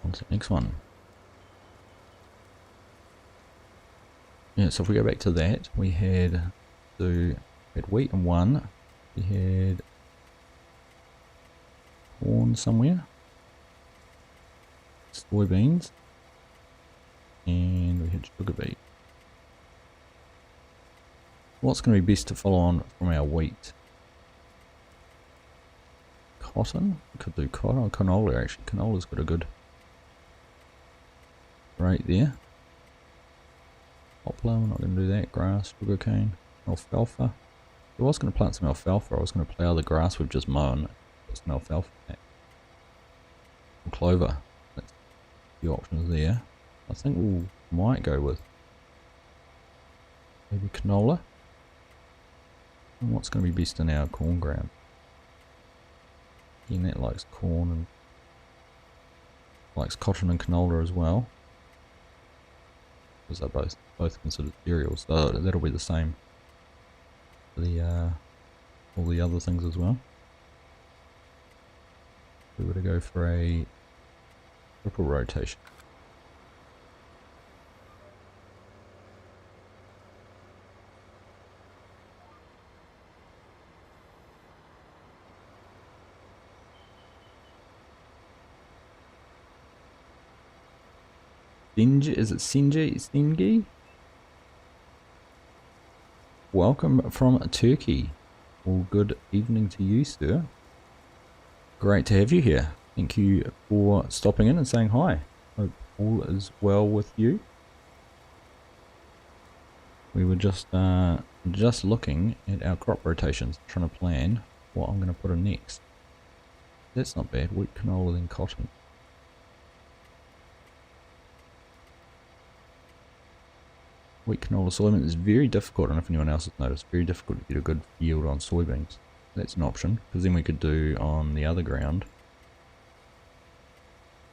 On to the next one. Yeah, so if we go back to that, we had wheat in one, we had corn somewhere, soybeans, and we had sugar beet. What's going to be best to follow on from our wheat? Cotton? We could do cotton or canola actually. Canola's got a good rate there. Poplar, we're not going to do that. Grass, sugarcane, alfalfa. If I was going to plant some alfalfa, I was going to plough the grass we've just mown. Put some alfalfa back. And clover. That's the options there. I think we might go with maybe canola. And what's going to be best in our corn ground? Again, that likes corn and likes cotton and canola as well. Because they're both considered cereals, so that'll be the same for the all the other things as well. We were to go for a triple rotation. Is it Sinji? Welcome from Turkey. Well, good evening to you, sir. Great to have you here. Thank you for stopping in and saying hi. Hope all is well with you. We were just looking at our crop rotations, trying to plan what I'm going to put in next. That's not bad. Wheat, canola, then cotton. Wheat, canola, soybeans is very difficult. I don't know if anyone else has noticed. Very difficult to get a good yield on soybeans. That's an option, because then we could do on the other ground.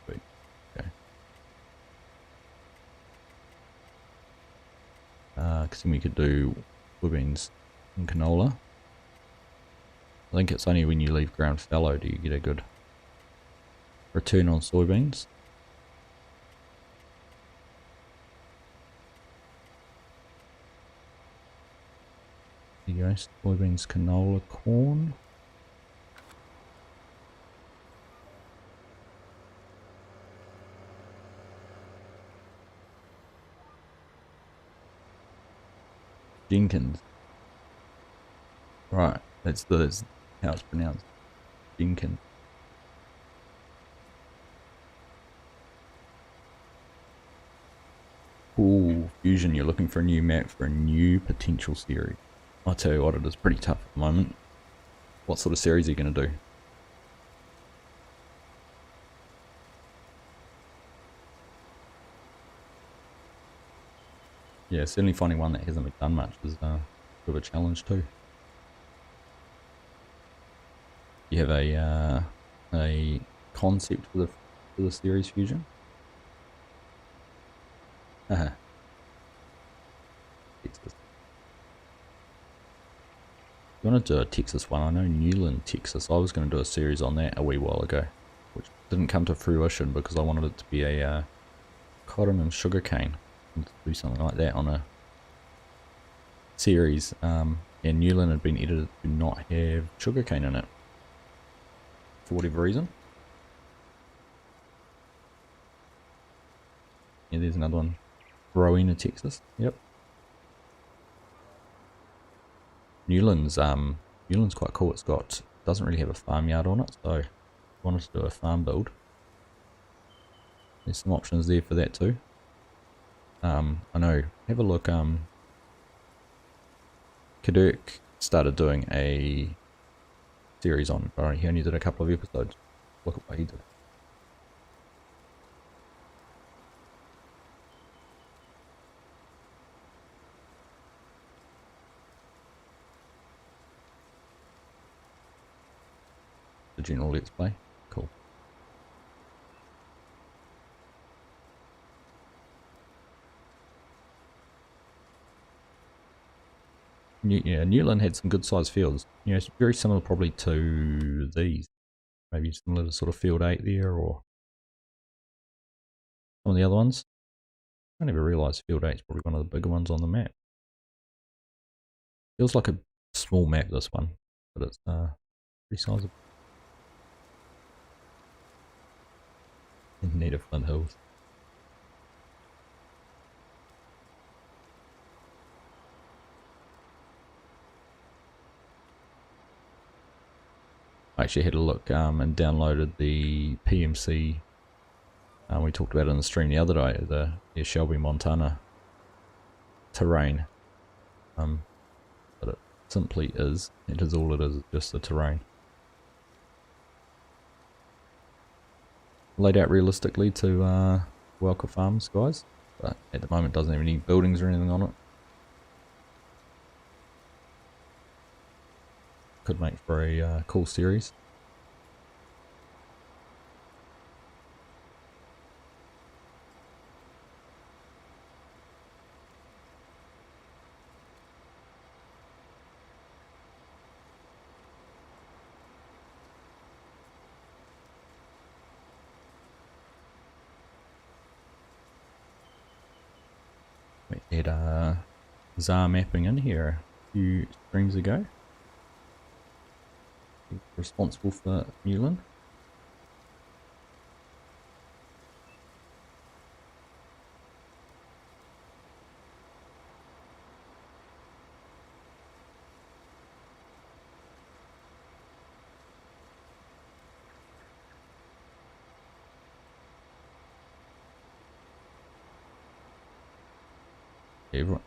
Okay. Because then we could do soybeans and canola. I think it's only when you leave ground fallow do you get a good return on soybeans. There you go, soybeans, canola, corn. Jenkins. Right, that's how it's pronounced. Jenkins. Cool. Fusion, you're looking for a new map for a new potential series. I'll tell you what, it is pretty tough at the moment. What sort of series are you going to do? Yeah, certainly finding one that hasn't been done much is a bit of a challenge too. You have a concept for the series, Fusion? Haha. You want to do a Texas one? I know Newland, Texas. I was going to do a series on that a wee while ago, which didn't come to fruition because I wanted it to be a cotton and sugarcane. And to do something like that on a series. And Newland had been edited to not have sugarcane in it for whatever reason. Yeah, there's another one. Rowena, Texas. Yep. Newland's quite cool. It's got, doesn't really have a farmyard on it, so if you wanted to do a farm build, there's some options there for that too. I know, have a look, Kadurk started doing a series on, but he only did a couple of episodes. Look at what he did. The general let's play. Cool. Yeah, Newland had some good sized fields. You know, it's very similar probably to these. Maybe similar to sort of field 8 there, or some of the other ones. I never realised field 8 is probably one of the bigger ones on the map. Feels like a small map, this one, but it's pretty sizable. In native Flint Hills. I actually had a look and downloaded the PMC we talked about it in the stream the other day, the Shelby, Montana terrain. But it simply is. It is all it is, just the terrain. Laid out realistically to Welker Farms, guys, but at the moment doesn't have any buildings or anything on it. Could make for a cool series. We had ZAR mapping in here a few streams ago. Responsible for Newland.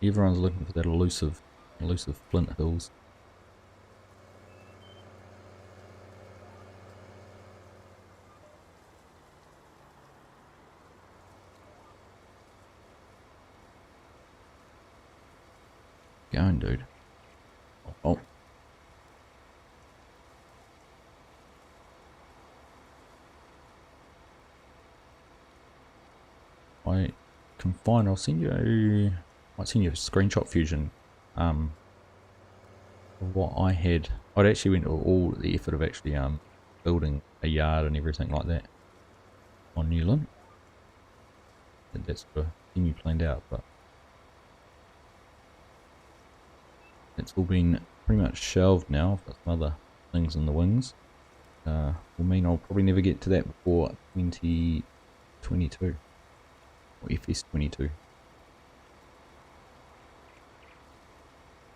Everyone's looking for that elusive Flint Hills. Going, dude. Oh. I can find. I'll send you a. Might send you a screenshot fusion. Of what I had. I'd actually went to all the effort of actually building a yard and everything like that on Newland. And that's the thing you planned out, but it's all been pretty much shelved now. I've got some other things in the wings. Will mean I'll probably never get to that before 2022 or FS22.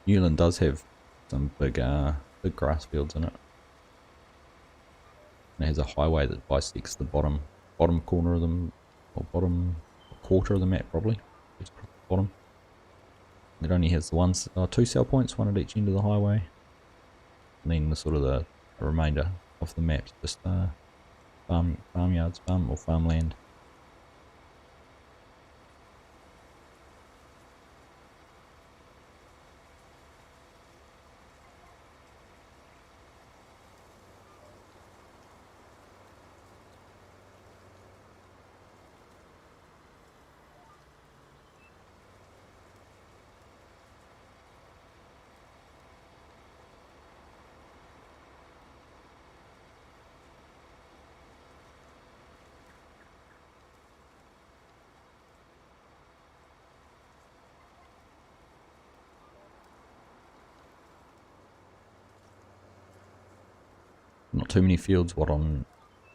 Newland does have some big grass fields in it. And it has a highway that bisects the bottom corner of them, or bottom quarter of the map probably. It's bottom. It only has the two sell points, one at each end of the highway, and then the sort of the remainder of the map's just farmyards, farmland. not too many fields. What on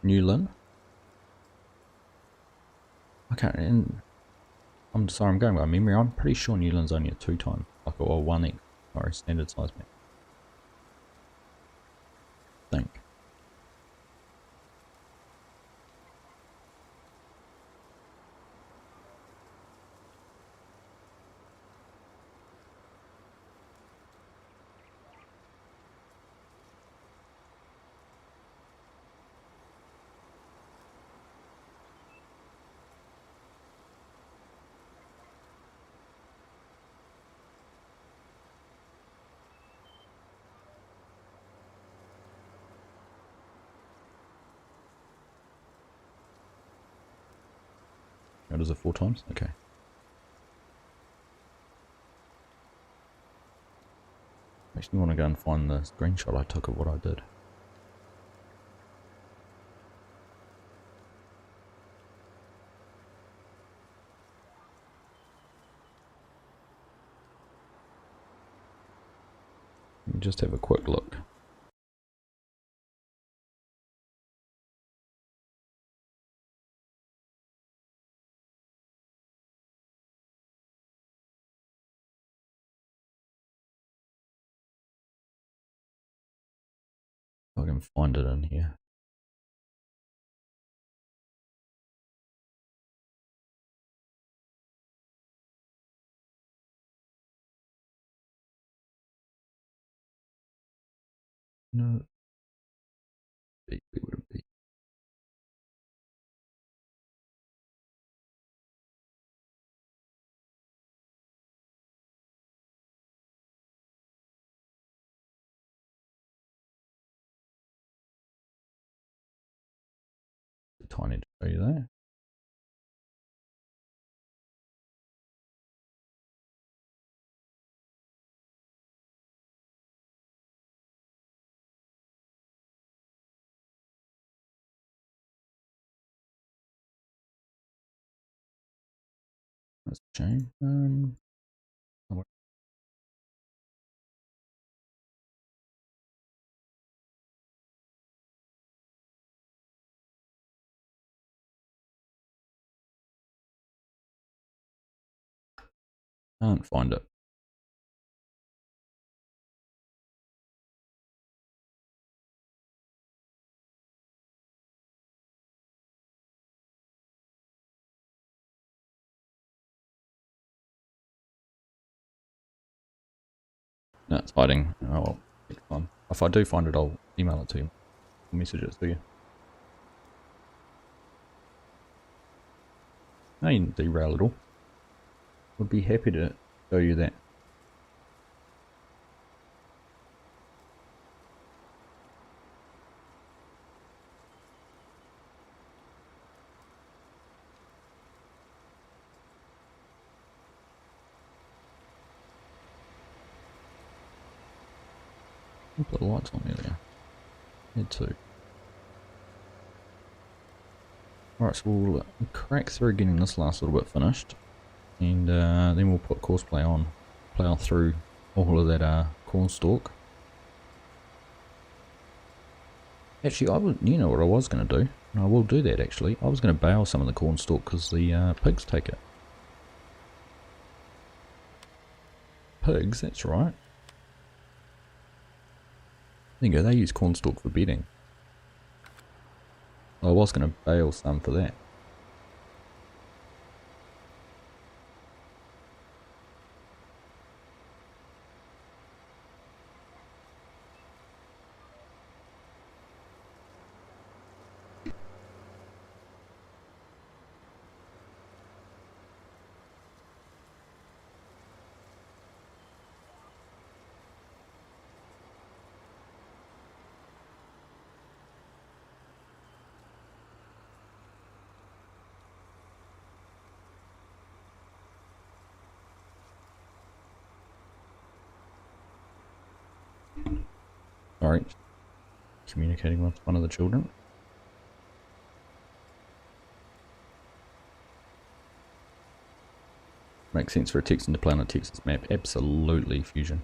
Newland? I can't. And I'm sorry, I'm going by memory. I'm pretty sure Newland's only a 2 time, like a 1x or a standard size map. I think. What is it, 4 times? Okay. Makes me want to go and find the screenshot I took of what I did. Let me just have a quick look. If I can find it in here. No. Where would it be? It's tiny to show you that. That's a shame. Can't find it. No, it's hiding. Oh well, next time. If I do find it, I'll email it to you. I'll message it to you. No, you didn't derail at all. Would be happy to show you that. I'll put the lights on earlier. Had to. Alright, so we'll crack through getting this last little bit finished. And then we'll put Courseplay on. Plow through all of that Cornstalk. Actually, you know what I was going to do? And I will do that actually. I was going to bale some of the Cornstalk because the pigs take it. Pigs, that's right. There you go, they use Cornstalk for bedding. I was going to bale some for that. Sorry, communicating with one of the children. Makes sense for a text into Planet Texas map. Absolutely, Fusion.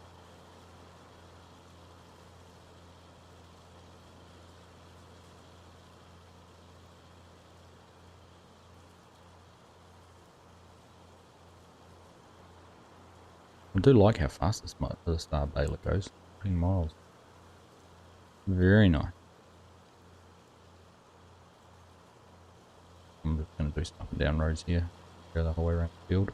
do like how fast this baler goes. 14 miles. Very nice. I'm just going to do some up and down roads here. Go the whole way around the field.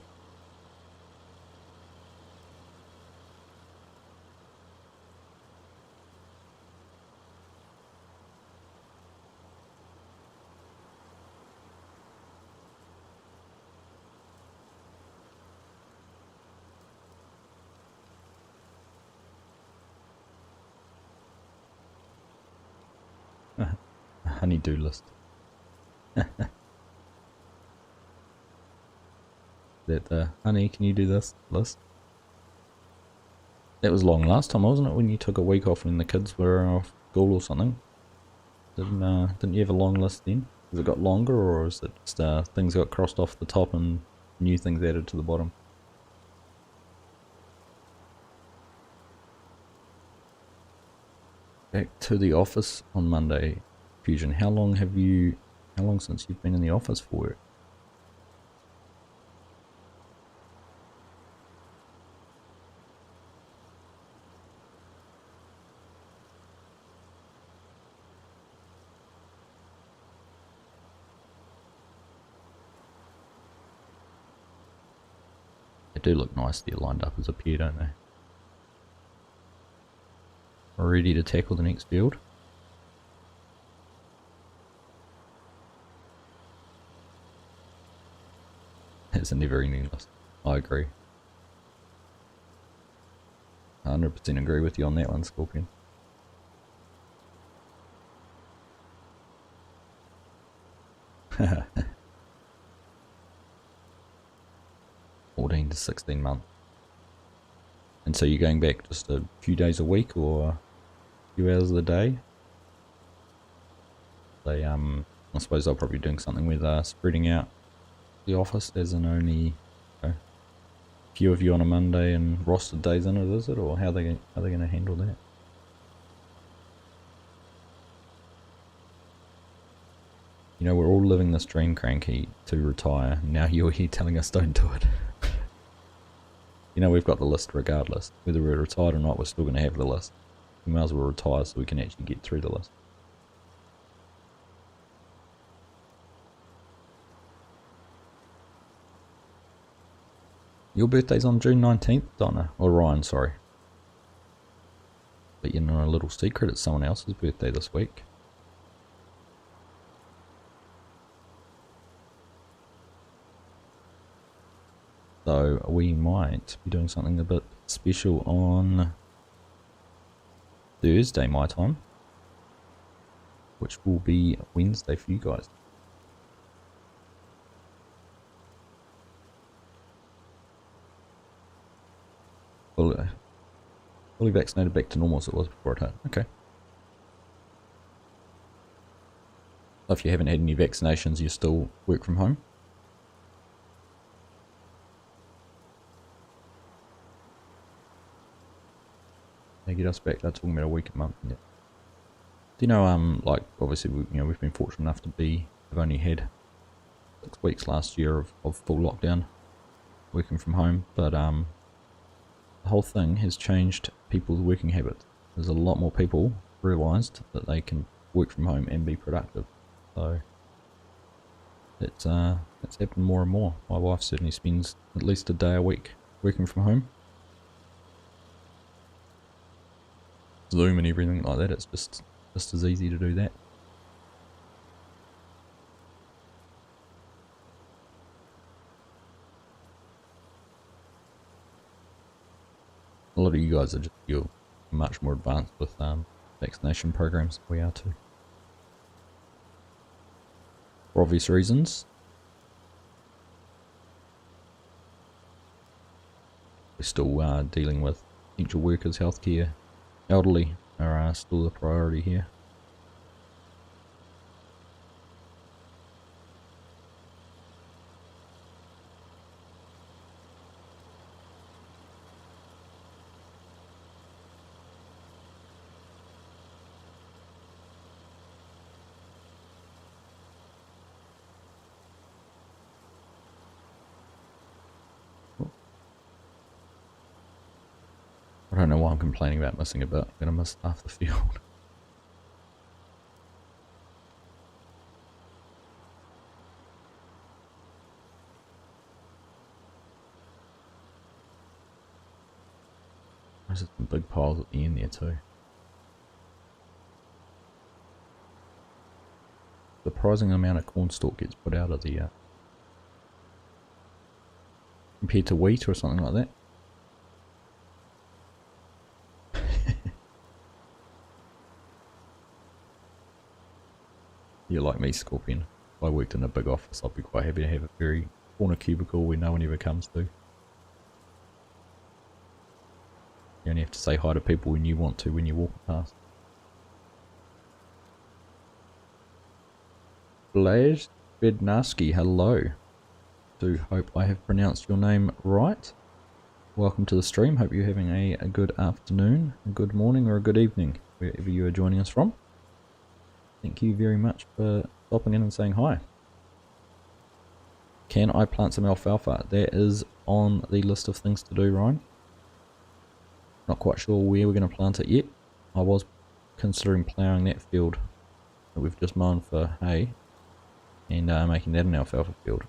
A honey-do list. That honey, can you do this list? That was long last time, wasn't it? When you took a week off when the kids were off school or something. Didn't you have a long list then? Has it got longer, or is it just things got crossed off the top and new things added to the bottom? Back to the office on Monday. Fusion, how long since you've been in the office for it? They do look nice there lined up as a pair, don't they? Ready to tackle the next field. It's a never-ending list. I agree. 100% agree with you on that one, Scorpion. $14 to 16 months. And so you're going back just a few days a week or a few hours of the day? They I suppose they'll probably be doing something with spreading out the office, as in only a few of you on a Monday and rostered days in it, is it? Or how are they going to handle that? You know, we're all living this dream, Cranky, to retire. Now you're here telling us don't do it. You know, we've got the list regardless. Whether we're retired or not, we're still going to have the list. We might as well retire so we can actually get through the list. Your birthday's on June 19th, Donna. Or Ryan, sorry. But you know a little secret, it's someone else's birthday this week. So we might be doing something a bit special on Thursday my time, which will be Wednesday for you guys. Fully vaccinated back to normal as it was before it hit. Okay. So if you haven't had any vaccinations, you still work from home? They get us back, they're talking about a week a month. Yeah. Do you know, like, obviously, we've been fortunate enough to have only had 6 weeks last year of full lockdown, working from home, but the whole thing has changed people's working habits. There's a lot more people realised that they can work from home and be productive. So it's happened more and more. My wife certainly spends at least a day a week working from home. Zoom and everything like that, it's just as easy to do that. A lot of you guys you're much more advanced with vaccination programs than we are too. For obvious reasons. We're still dealing with essential workers, healthcare, elderly are still the priority here. I don't know why I'm complaining about missing a bit. I'm going to miss half the field. There's some big piles at the end there too. Surprising amount of cornstalk gets put out of the compared to wheat or something like that. You're like me, Scorpion. If I worked in a big office, I'd be quite happy to have a very corner cubicle where no one ever comes to. You only have to say hi to people when you want to when you walk past. Blaž Bednarski, hello. Do hope I have pronounced your name right. Welcome to the stream. Hope you're having a good afternoon, a good morning, or a good evening, wherever you are joining us from. Thank you very much for stopping in and saying hi. Can I plant some alfalfa? That is on the list of things to do, Ryan. Not quite sure where we're going to plant it yet. I was considering ploughing that field that we've just mown for hay and making that an alfalfa field.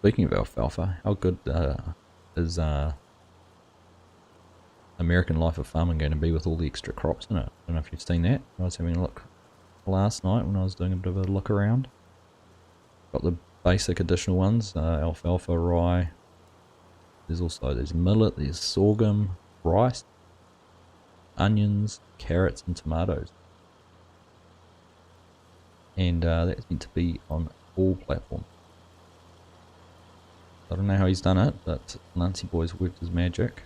Speaking of alfalfa, how good is American Life of Farming going to be with all the extra crops in it? I don't know if you've seen that. I was having a look last night when I was doing a bit of a look around. Got the basic additional ones, alfalfa, rye. There's millet, there's sorghum, rice, onions, carrots and tomatoes. And that's meant to be on all platforms. I don't know how he's done it, but Nancy Boy's worked his magic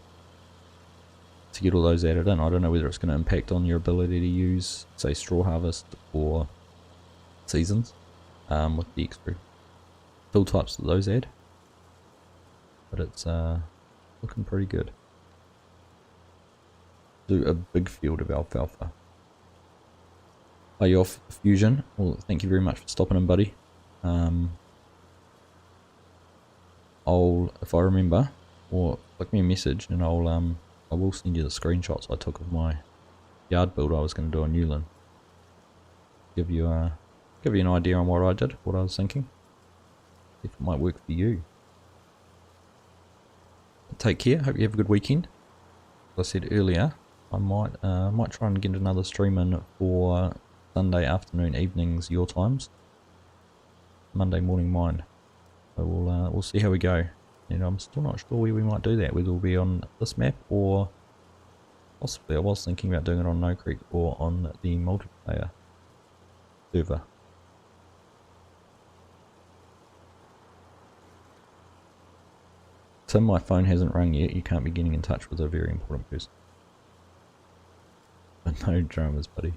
to get all those added in. I don't know whether it's going to impact on your ability to use, say, straw harvest or seasons with the extra fill types that those add. But it's looking pretty good. Do a big field of alfalfa. Are you off Fusion? Well, thank you very much for stopping in, buddy. If I remember, or flick me a message and I will send you the screenshots I took of my yard build I was going to do on Newland. Give you an idea on what I did, what I was thinking. If it might work for you. Take care. Hope you have a good weekend. As I said earlier, I might try and get another stream in for Sunday afternoon, evenings, your times. Monday morning mine. So we'll see how we go. And I'm still not sure where we might do that. Whether it'll be on this map or possibly I was thinking about doing it on No Creek or on the multiplayer server. Tim, my phone hasn't rung yet. You can't be getting in touch with a very important person. But no dramas, buddy.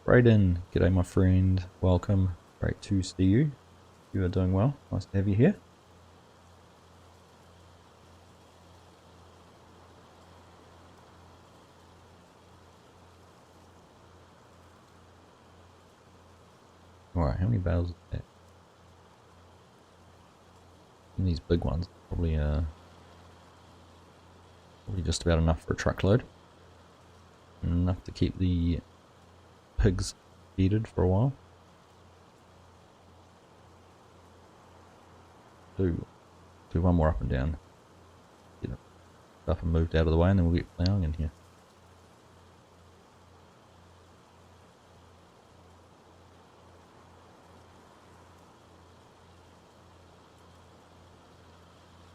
Brayden, g'day my friend. Welcome. Great to see you. You are doing well. Nice to have you here. Alright, how many bales is that? And these big ones, probably just about enough for a truckload. Enough to keep the pigs feeded for a while. Do one more up and down. Get it up and moved out of the way and then we'll get plowing in here.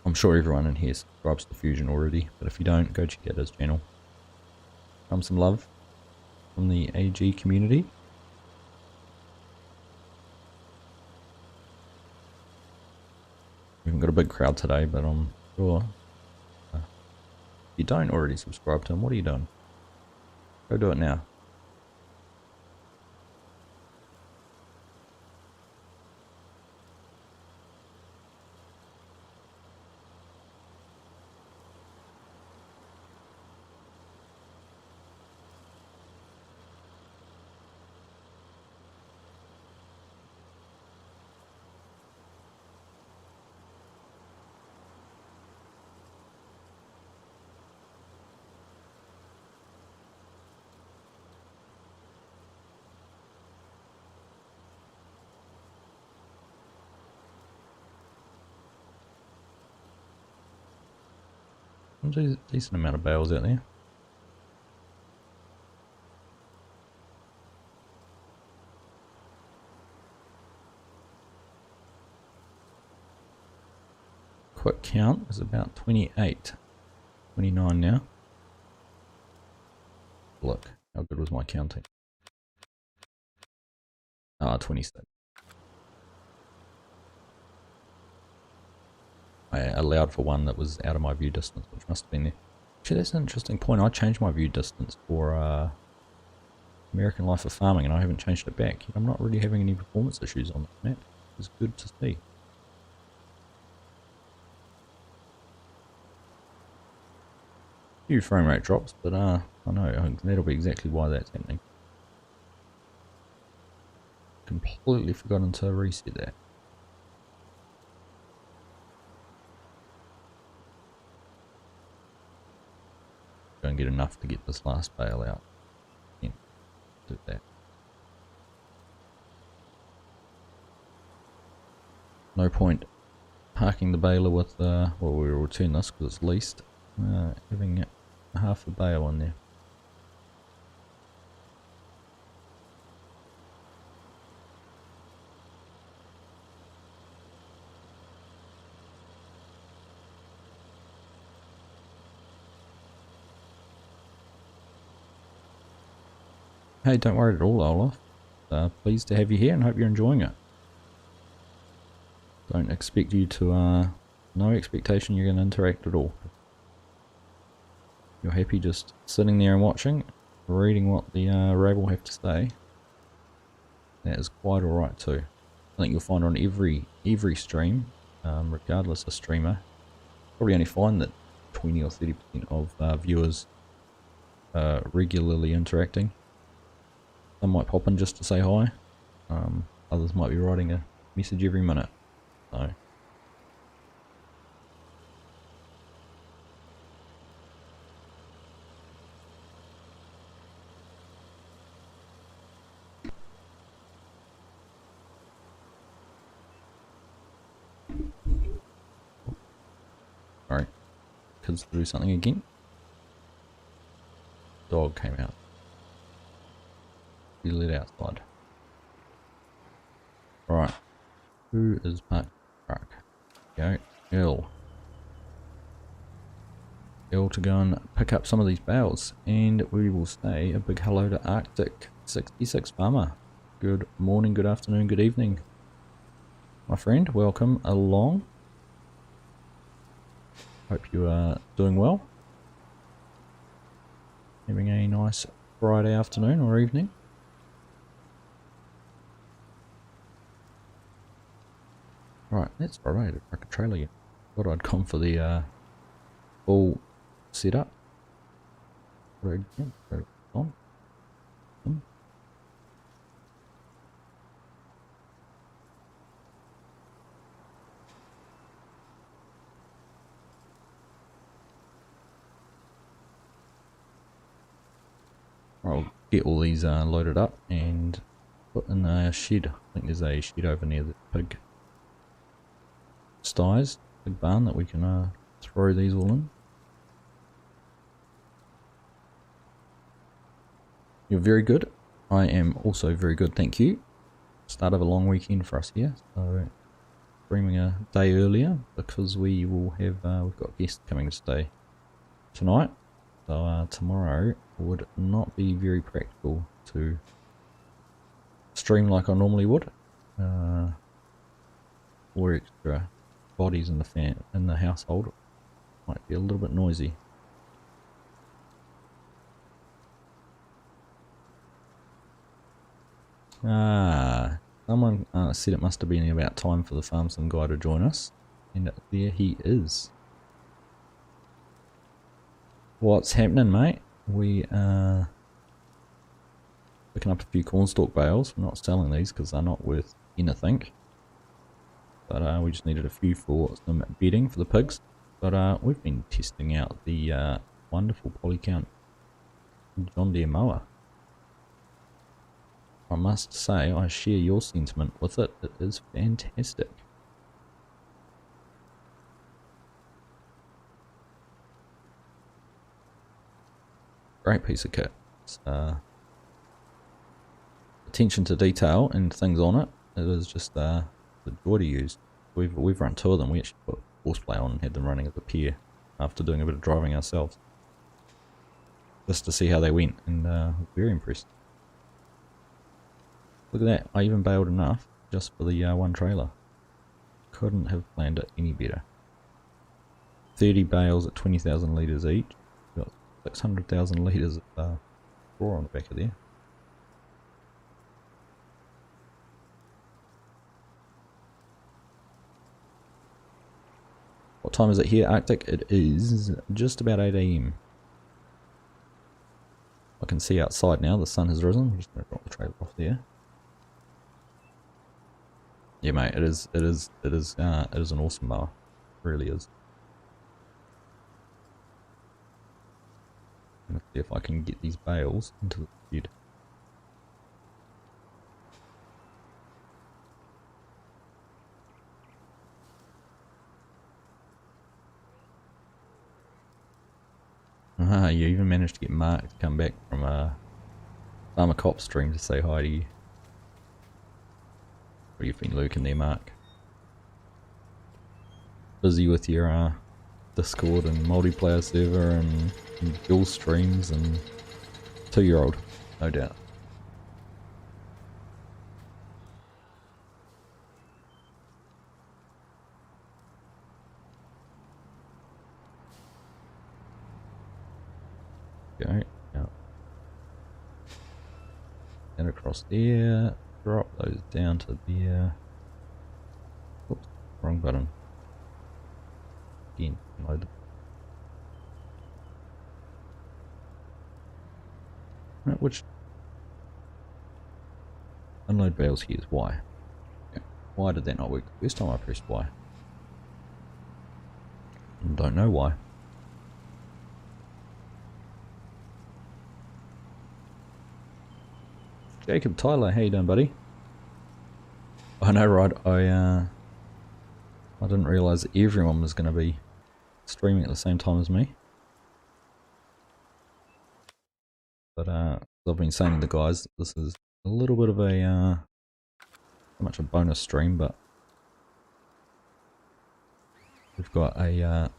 I'm sure everyone in here subscribes to Fusion already, but if you don't, go check out his channel. Some love from the AG community. We haven't got a big crowd today, but I'm sure if you don't already subscribe to him, what are you doing? Go do it now. a decent amount of bales out there. Quick count is about 28, 29 now. Look, how good was my counting? 26. I allowed for one that was out of my view distance, which must have been there. Actually, that's an interesting point. I changed my view distance for American Life of Farming, and I haven't changed it back. I'm not really having any performance issues on that map. It's good to see. Few frame rate drops, but I know that'll be exactly why that's happening. Completely forgotten to reset that. Go and get enough to get this last bale out. Yeah, do that. No point parking the baler with well, we'll return this because it's leased. Having half a bale on there. Hey, don't worry at all, Olaf. Pleased to have you here and hope you're enjoying it. Don't expect you to, no expectation you're going to interact at all. You're happy just sitting there and watching, reading what the rabble have to say. That is quite alright too. I think you'll find on every stream, regardless of streamer, probably only find that 20 or 30% of viewers are regularly interacting. Some might pop in just to say hi. Others might be writing a message every minute. So. Sorry. Kids to do something again. Dog came out. Be let outside. Right. Who is parked the truck? Go. L to go and pick up some of these bales. And we will say a big hello to Arctic 66 Farmer. Good morning, good afternoon, good evening. My friend, welcome along. Hope you are doing well. Having a nice Friday afternoon or evening. Right, that's alright, a truck trailer again. Thought I'd come for the full setup. Road on. I'll get all these loaded up and put in a shed. I think there's a shed over near the pig sties, big barn that we can throw these all in. You're very good. I am also very good, thank you. Start of a long weekend for us here, so streaming a day earlier because we will have we've got guests coming to stay tonight. So tomorrow would not be very practical to stream like I normally would. 4 extra bodies in the household might be a little bit noisy. Someone said it must have been about time for the Farmson guy to join us, and there he is. What's happening, mate? We are picking up a few cornstalk bales. We're not selling these because they're not worth anything. But we just needed a few for some bedding for the pigs. But we've been testing out the wonderful Polycount John Deere mower. I must say, I share your sentiment with it. It is fantastic. great piece of kit. It's, attention to detail and things on it. It is just the joy to use. We've run 2 of them. We actually put Courseplay on and had them running as a pair after doing a bit of driving ourselves, just to see how they went, and very impressed. Look at that! I even bailed enough just for the one trailer. Couldn't have planned it any better. 30 bales at 20,000 litres each. Got 600,000 litres of straw on the back of there. What time is it here, Arctic? It is just about 8 AM. I can see outside now, the sun has risen. I'm just going to drop the trailer off there. Yeah, mate, it is an awesome mower. It really is. I'm going to see if I can get these bales into the shed. You even managed to get Mark to come back from a Farmer Cop stream to say hi to you. What you've been lurking there, Mark? Busy with your Discord and multiplayer server and dual streams and 2-year-old, no doubt. Go out and across there, drop those down to there. Oops, wrong button. Again, load them. Right, which unload bales here is Y. Okay. Why did that not work the first time I pressed Y? And don't know why. Jacob Tyler, how you doing, buddy? I know, right? I didn't realise that everyone was going to be streaming at the same time as me. But I've been saying to the guys, this is a little bit of a not much a bonus stream, but we've got a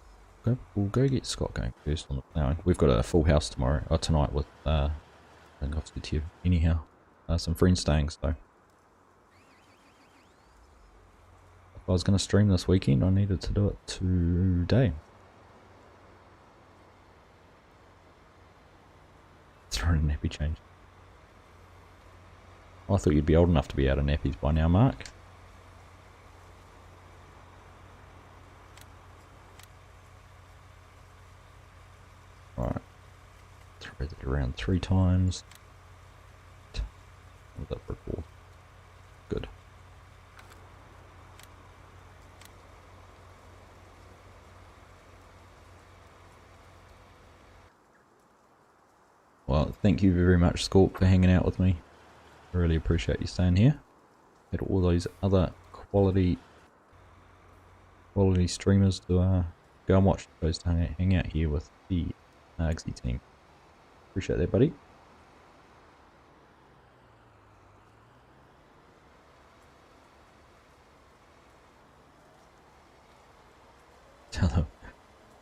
we'll go get Scott going first on the ploughing. We've got a full house tomorrow or tonight with I think I've said to you anyhow. Some friends staying, so if I was going to stream this weekend, I needed to do it today. Throwing a nappy change. I thought you'd be old enough to be out of nappies by now, Mark. Right, throw that around 3 times. That for cool. Good. Well, thank you very much, Scorp, for hanging out with me. I really appreciate you staying here. Had all those other quality streamers to go and watch those to hang out here with the Argsy team. Appreciate that, buddy.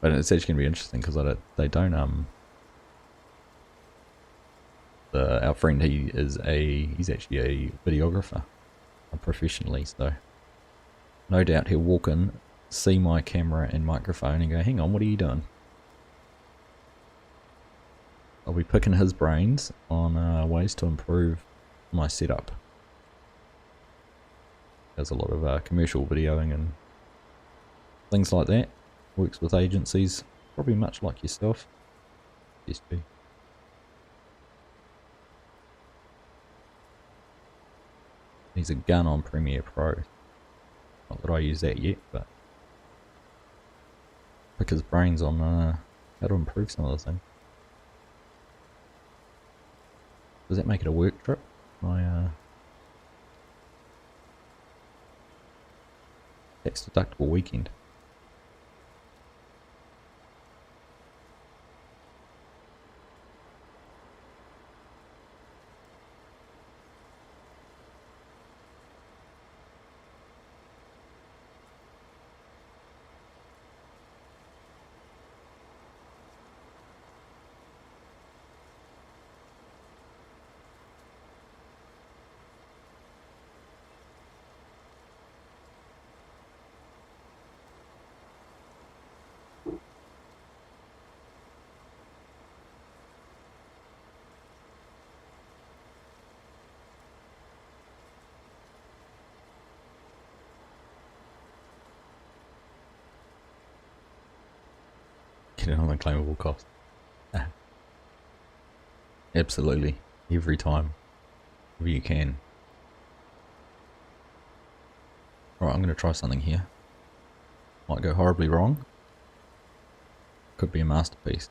But it's actually gonna be interesting because they don't our friend, he's actually a videographer professionally, so no doubt he'll walk in, see my camera and microphone and go, hang on, what are you doing? I'll be picking his brains on ways to improve my setup. Does a lot of commercial videoing and things like that. Works with agencies, probably much like yourself. Used to be. He's a gun on Premiere Pro. Not that I use that yet, but pick his brains on how to improve some of the things. Does that make it a work trip? My tax deductible weekend. on the claimable cost. Absolutely. Every time. Whenever you can. Alright, I'm going to try something here. Might go horribly wrong. Could be a masterpiece.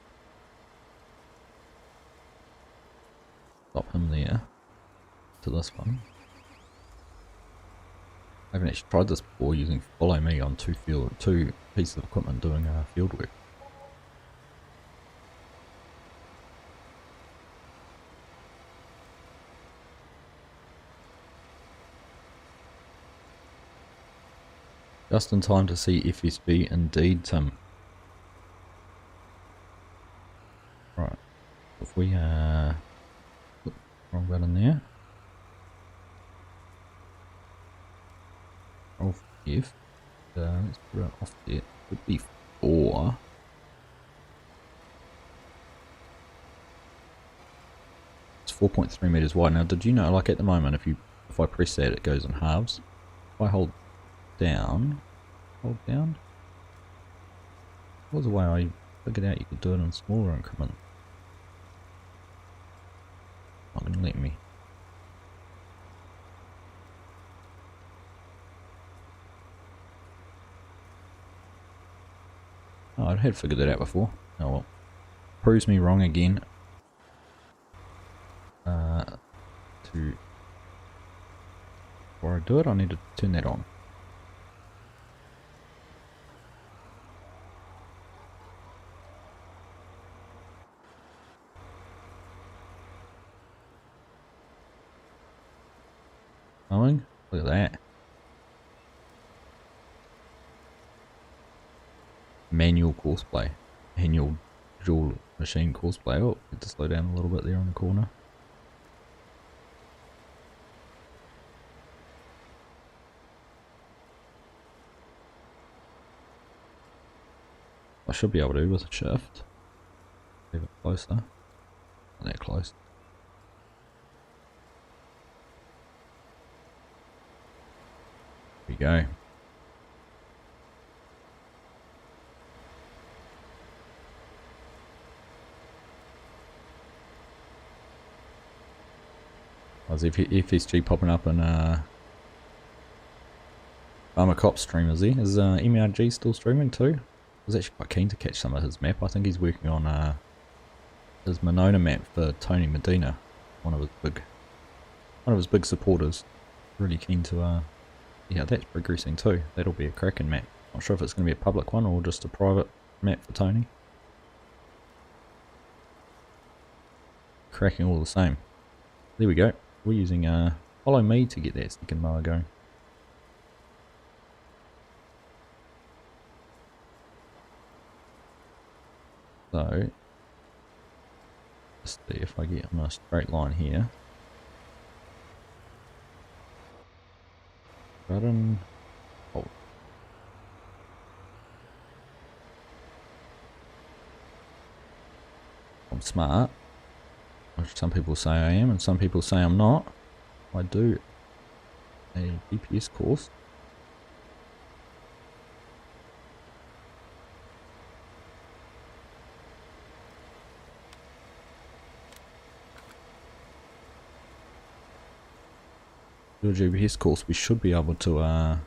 Stop him there. To this one. I haven't actually tried this before using follow me on two pieces of equipment doing field work. Just in time to see FSB indeed, Tim. Right, if we put the wrong button there. Off F. Let's put it off there. Would be 4. It's 4.3 meters wide. Now, did you know, like at the moment, if I press that, it goes in halves. If I hold down. What was the way I figured out you could do it in smaller increments? Not going to let me. Oh, I had figured that out before. Oh well. Proves me wrong again. Before I do it, I need to turn that on. Mowing? Look at that. Manual Courseplay. Manual dual machine Courseplay. Oh, had to slow down a little bit there on the corner. I should be able to with a shift. Leave it closer. Not that close. There we go. As if FSG popping up in Farmer Cop stream, is he? Is MRG still streaming too? I was actually quite keen to catch some of his map. I think he's working on his Monona map for Tony Medina, one of his big supporters. Really keen to yeah, that's progressing too. That'll be a cracking map. Not sure if it's going to be a public one or just a private map for Tony. Cracking all the same. There we go. We're using follow me to get that second mower going. So, let's see if I get on a straight line here. Button. Hold. I'm smart, which some people say I am, and some people say I'm not. I do a GPS course. Do a GPS course, we should be able to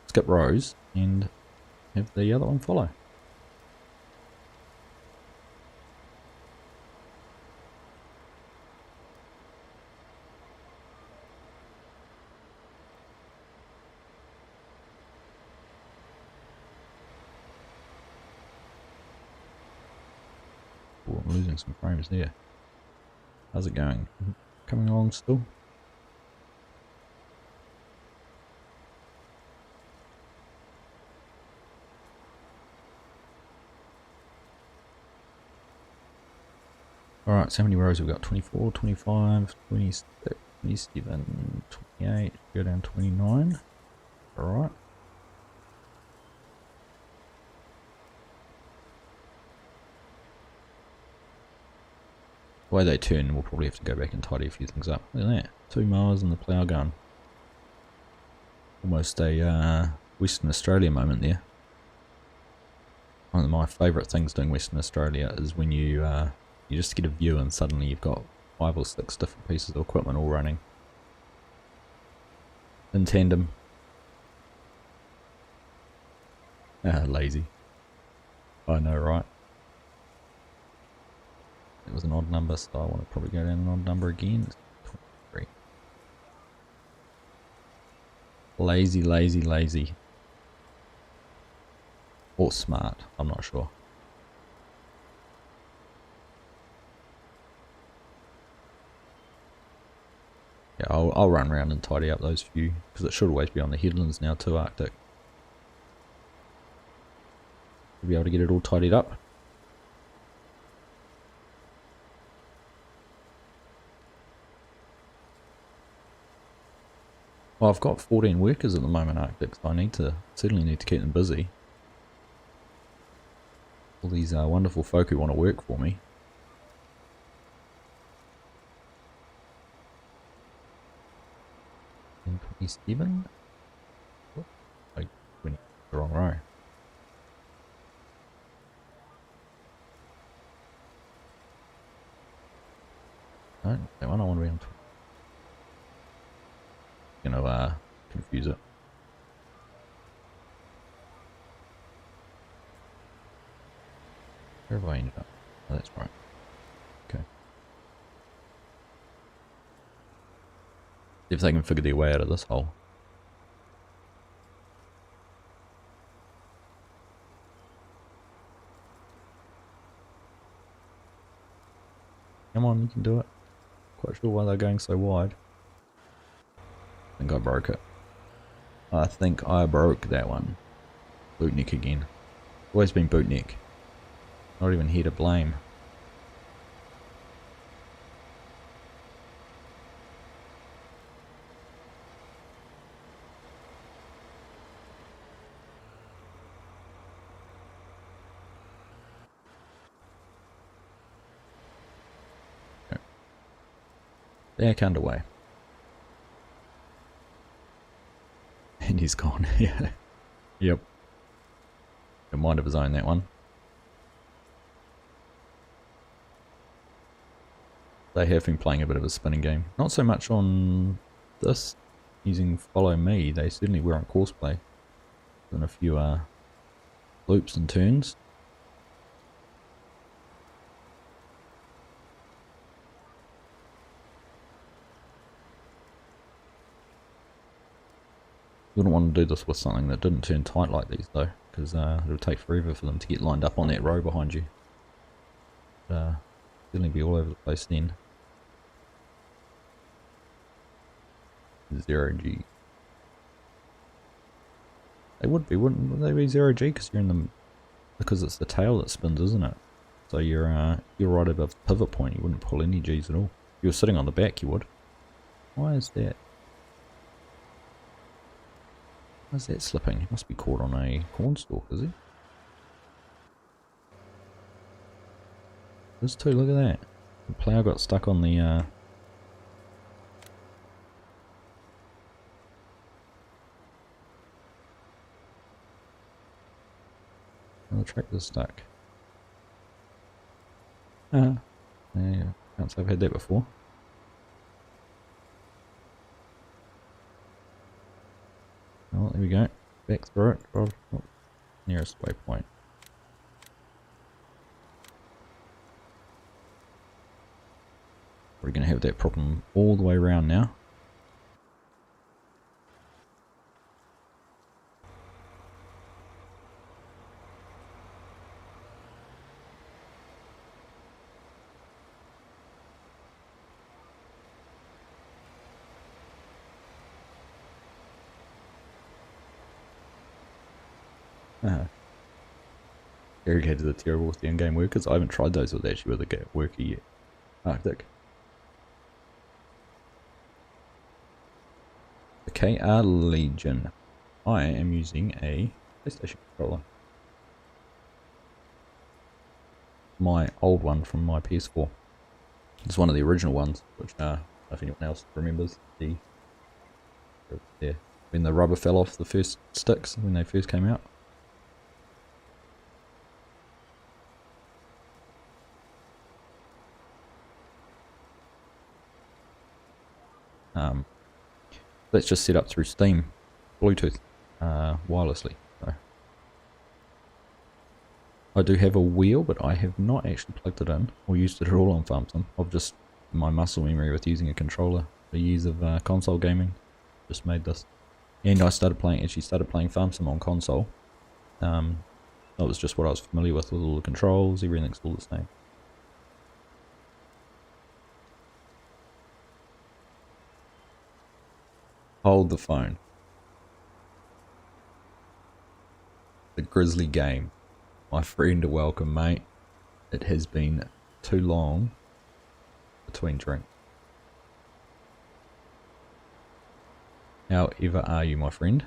skip rows and have the other one follow. Oh, I'm losing some frames there. How's it going? Coming along still? Alright, so how many rows have we got? 24, 25, 26, 27, 28, go down 29. Alright. The way they turn, we'll probably have to go back and tidy a few things up. Look at that. 2 mowers and the plow gun. Almost a Western Australia moment there. One of my favourite things doing Western Australia is when you just get a view and suddenly you've got 5 or 6 different pieces of equipment all running in tandem. Lazy. I know, right? It was an odd number, so I want to probably go down an odd number again. It's 23. Lazy, lazy, lazy. Or smart, I'm not sure. Yeah, I'll run around and tidy up those few, because it should always be on the headlands now too, Arctic. We'll be able to get it all tidied up. Well, I've got 14 workers at the moment, Arctic, so I certainly need to keep them busy. All these wonderful folk who want to work for me. And 27? Oh, I went the wrong row. No, that one I want to be on 20. Gonna confuse it. Where have I ended up? Oh, that's right. Okay. See if they can figure their way out of this hole. Come on, you can do it. Quite sure why they're going so wide. I think I broke it. I think I broke that one. Bootneck again. Always been bootneck. Not even here to blame. Okay. Back underway. And he's gone. Yeah. Yep. A mind of his own, that one. They have been playing a bit of a spinning game. Not so much on this, using follow me. They certainly were on Courseplay. Done a few loops and turns. You wouldn't want to do this with something that didn't turn tight like these though, because it'll take forever for them to get lined up on that row behind you. Certainly be all over the place then. 0G. They would be, wouldn't they be 0G? Because you're in the, because it's the tail that spins, isn't it? So you're right above the pivot point. You wouldn't pull any G's at all. If you were sitting on the back, you would. Why is that? Why is that slipping? He must be caught on a cornstalk, is he? There's two, look at that. The plow got stuck on the the tractor's stuck. Yeah, can't say I've had that before. Oh, there we go. Back through it. Oh, nearest waypoint. We're going to have that problem all the way around now. Irrigated are terrible with the in-game workers. I haven't tried those with actually with a worker yet. Arctic. The KR Legion. I am using a PlayStation controller. My old one from my PS4. It's one of the original ones, which I don't know if anyone else remembers. When the rubber fell off the first sticks when they first came out. That's just set up through Steam, Bluetooth, wirelessly. So I do have a wheel, but I have not actually plugged it in or used it at all on Farm Sim. I've just, my muscle memory with using a controller for years of console gaming, just made this. And I started playing Farm Sim on console. That was just what I was familiar with all the controls, everything's all the same. Hold the phone. The Grizzly game. My friend, welcome, mate. It has been too long between drinks. However are you, my friend?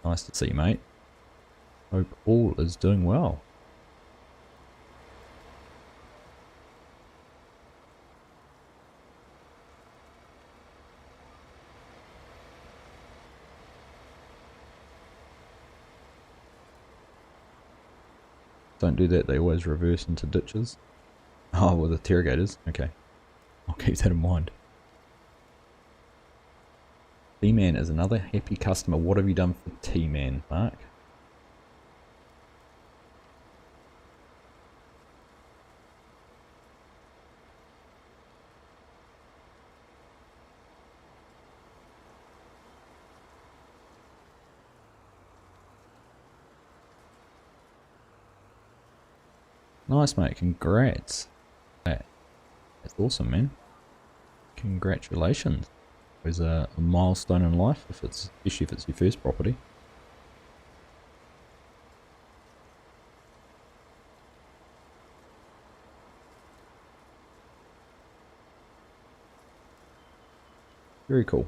Nice to see you, mate. Hope all is doing well. Don't do that, they always reverse into ditches. Oh, with interrogators. Okay. I'll keep that in mind. T-Man is another happy customer. What have you done for T-Man, Mark? Nice, mate. Congrats. That's awesome, man. Congratulations. There's a milestone in life, especially if it's your first property. Very cool.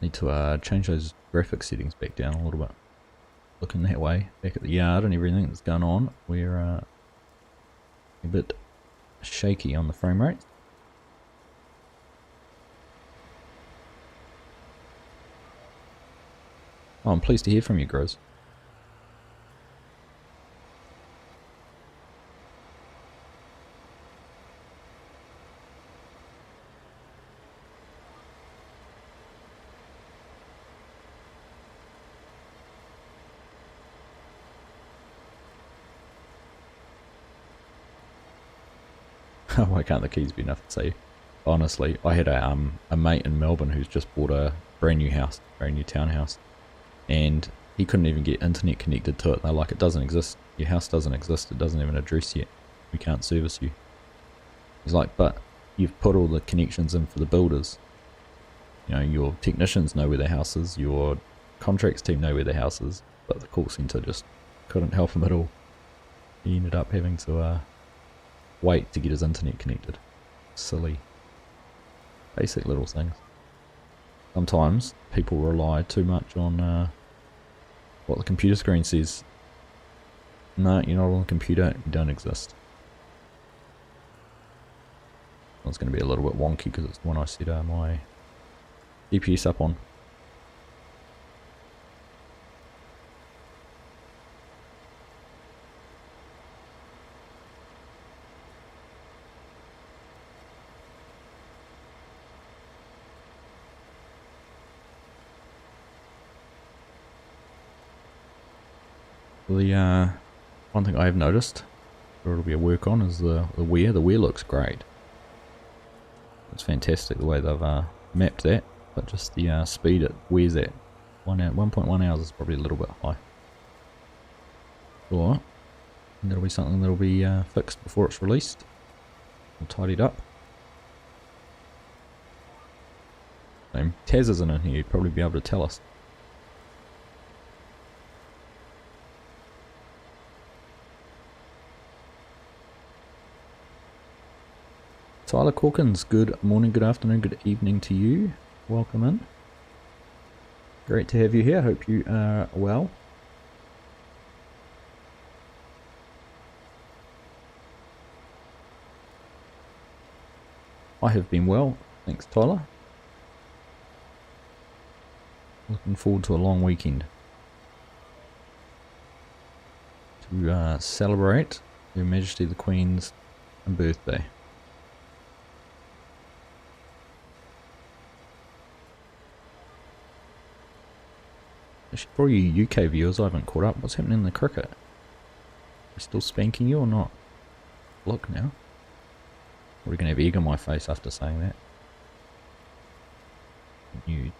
Need to change those graphic settings back down a little bit. Looking that way, back at the yard and everything that's going on, we're a bit shaky on the frame rate. Oh, I'm pleased to hear from you, Grizz. Why can't the keys be enough to say? Honestly, I had a mate in Melbourne who's just bought a brand new house, brand new townhouse, and he couldn't even get internet connected to it. They're like, it doesn't exist. Your house doesn't exist. It doesn't have an address yet. We can't service you. He's like, but you've put all the connections in for the builders. You know, your technicians know where their house is. Your contracts team know where their house is. But the call centre just couldn't help him at all. He ended up having to wait to get his internet connected. Silly. Basic little things. Sometimes people rely too much on what the computer screen says. No, you're not on the computer, you don't exist. It's going to be a little bit wonky because it's the one I set my GPS up on. The one thing I have noticed, or it'll be a work on, is the wear. The wear looks great. It's fantastic the way they've mapped that, but just the speed it wears at 1.1 hours is probably a little bit high. Or that'll be something that'll be fixed before it's released, or tidied up. Taz isn't in here, you'd probably be able to tell us. Tyler Corkins, good morning, good afternoon, good evening to you. Welcome in. Great to have you here. Hope you are well. I have been well, thanks Tyler. Looking forward to a long weekend to celebrate Her Majesty the Queen's birthday. Actually, for you UK viewers, I haven't caught up. What's happening in the cricket? Are still spanking you or not? Look now. We're going to have egg on my face after saying that. New.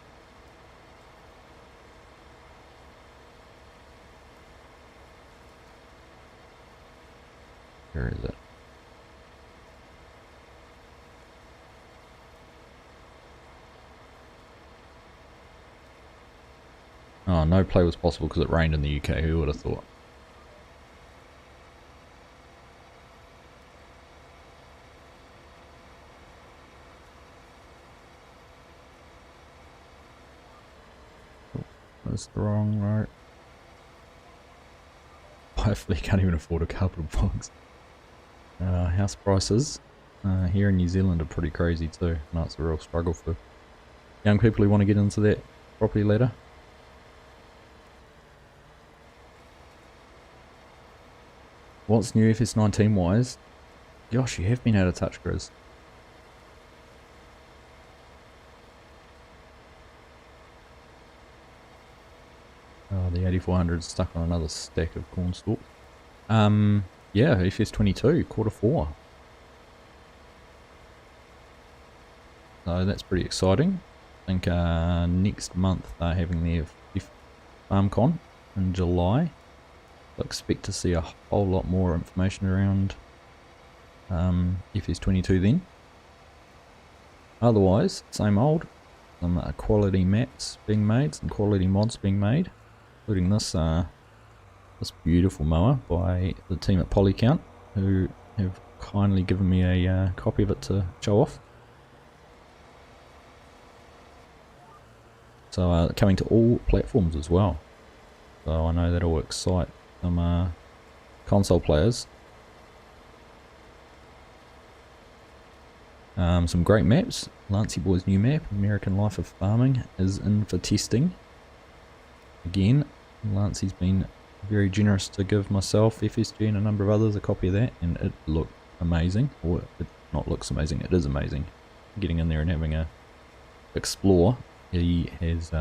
Where is it? Oh, no play was possible because it rained in the UK. Who would have thought? Oh, that's the wrong note. Hopefully can't even afford a carpet box. House prices here in New Zealand are pretty crazy too. No, it's a real struggle for young people who want to get into that property ladder. What's new FS19 wise? Gosh, you have been out of touch, Grizz. Oh, the 8400 is stuck on another stack of Cornstalk. Yeah, FS22, Q4. So that's pretty exciting. I think next month they're having their FarmCon in July. I expect to see a whole lot more information around FS22 then. Otherwise, same old. Some quality maps being made, some quality mods being made, including this this beautiful mower by the team at Polycount, who have kindly given me a copy of it to show off. So coming to all platforms as well. So I know that'll excite some console players. Some great maps. Lancey Boy's new map, American Life of Farming, is in for testing. Again, Lancey's been very generous to give myself, FSG and a number of others a copy of that, and it looked amazing. Or it not looks amazing, it is amazing. Getting in there and having a explore. He has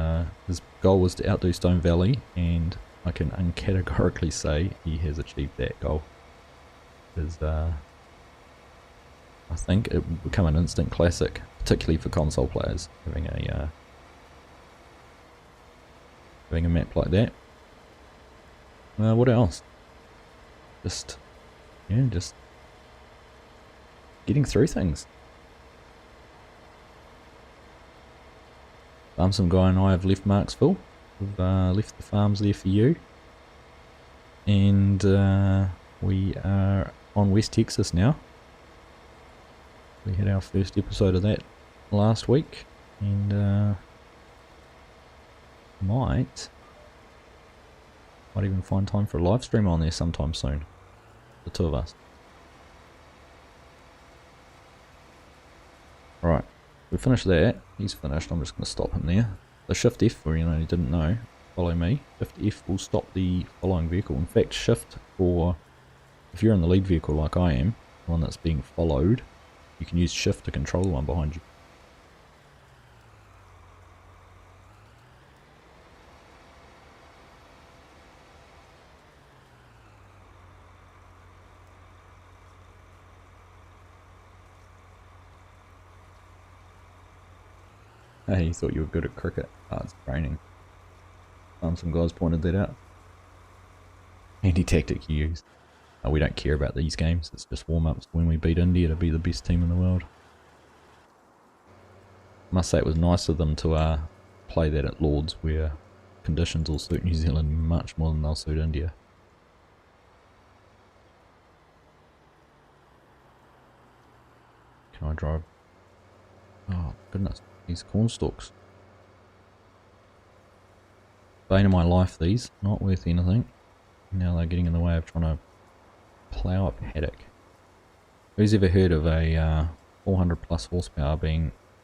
his goal was to outdo Stone Valley, and I can uncategorically say he has achieved that goal. Because I think it will become an instant classic, particularly for console players, having a map like that. What else? Just getting through things. Some guy and I have left Marksville. We've left the farms there for you. And we are on West Texas now. We had our first episode of that last week. And might even find time for a live stream on there sometime soon. The two of us. Alright. We finished that. He's finished. I'm just going to stop him there. The Shift F, for you didn't know, follow me. Shift F will stop the following vehicle. In fact, Shift for, if you're in the lead vehicle like I am, the one that's being followed, you can use Shift to control the one behind you. Hey, you thought you were good at cricket. Oh, it's raining. Some guys pointed that out. Anti-tactic you use. Oh, we don't care about these games. It's just warm-ups when we beat India to be the best team in the world. I must say it was nice of them to play that at Lords, where conditions will suit New Zealand much more than they'll suit India. Can I drive? Oh, goodness. These Cornstalks. Bane of my life, these. Not worth anything. Now they're getting in the way of trying to plow up a haddock. Who's ever heard of a 400 plus horsepower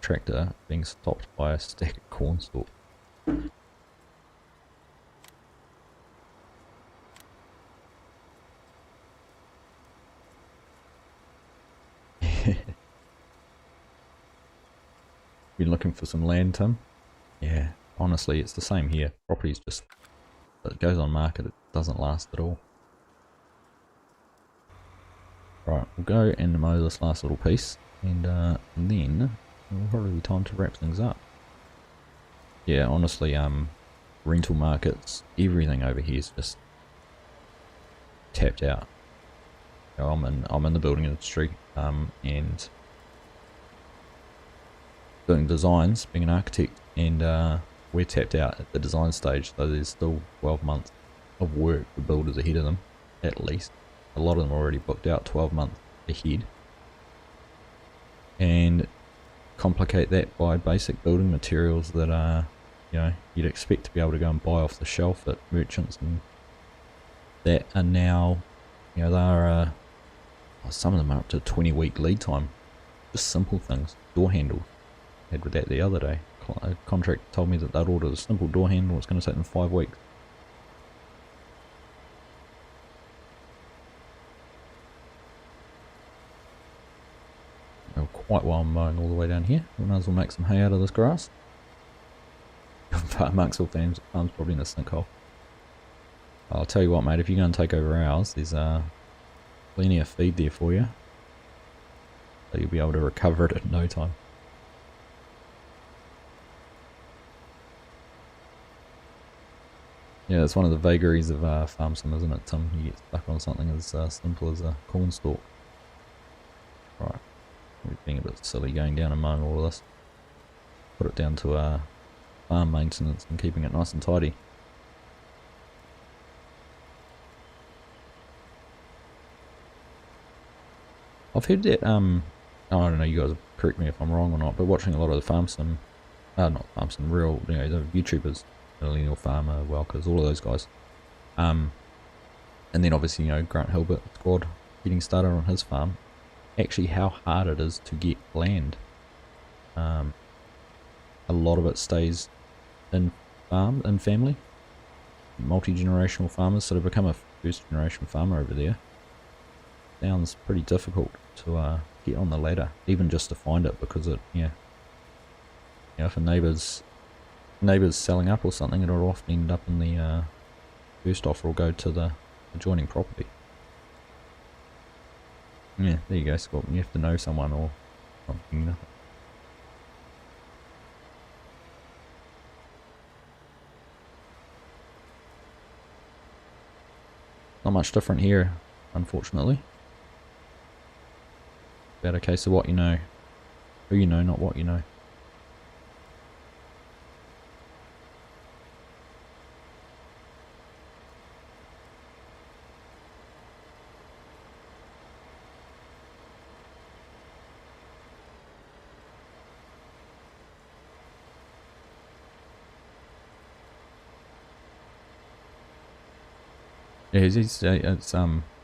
tractor being stopped by a stack of Cornstalk? been looking for some land, Tim? Yeah, honestly, it's the same here. Property's just, it goes on market, it doesn't last at all. Right, we'll go and mow this last little piece, and then it'll probably be time to wrap things up. Yeah, honestly, rental markets, everything over here is just tapped out. You know, I'm in the building industry, and doing designs, being an architect, and we're tapped out at the design stage, so there's still 12 months of work for builders ahead of them, at least. A lot of them are already booked out 12 months ahead. And complicate that by basic building materials that are, you know, you'd expect to be able to go and buy off the shelf at merchants, and that are now, you know, they are, some of them are up to 20-week lead time. Just simple things, door handles. I had with that the other day. A contractor told me that they'd ordered a simple door handle, it's going to take them 5 weeks. Quite while I'm mowing all the way down here. We might as well make some hay out of this grass. Marksville farm's probably in a sinkhole. I'll tell you what, mate, if you're going to take over ours, there's plenty of feed there for you. So you'll be able to recover it in no time. Yeah, it's one of the vagaries of farm sim, isn't it, Tim? You get stuck on something as simple as a cornstalk. Right. We're being a bit silly going down and mowing all of this. Put it down to farm maintenance and keeping it nice and tidy. I've heard that, I don't know, you guys correct me if I'm wrong or not, but watching a lot of the farm sim, not farm sim, real, you know, the YouTubers, Millennial Farmer, Welkers, all of those guys. And then obviously, you know, Grant Hilbert squad getting started on his farm. Actually how hard it is to get land. A lot of it stays in family. Multi-generational farmers, so to become a first generation farmer over there sounds pretty difficult to get on the ladder, even just to find it, because it, yeah, you know, if a neighbour's selling up or something, it'll often end up in the first offer will go to the adjoining property. Yeah, there you go, Scott. You have to know someone or something. Nothing. Not much different here, unfortunately. About a case of what you know, who you know, not what you know. Yeah,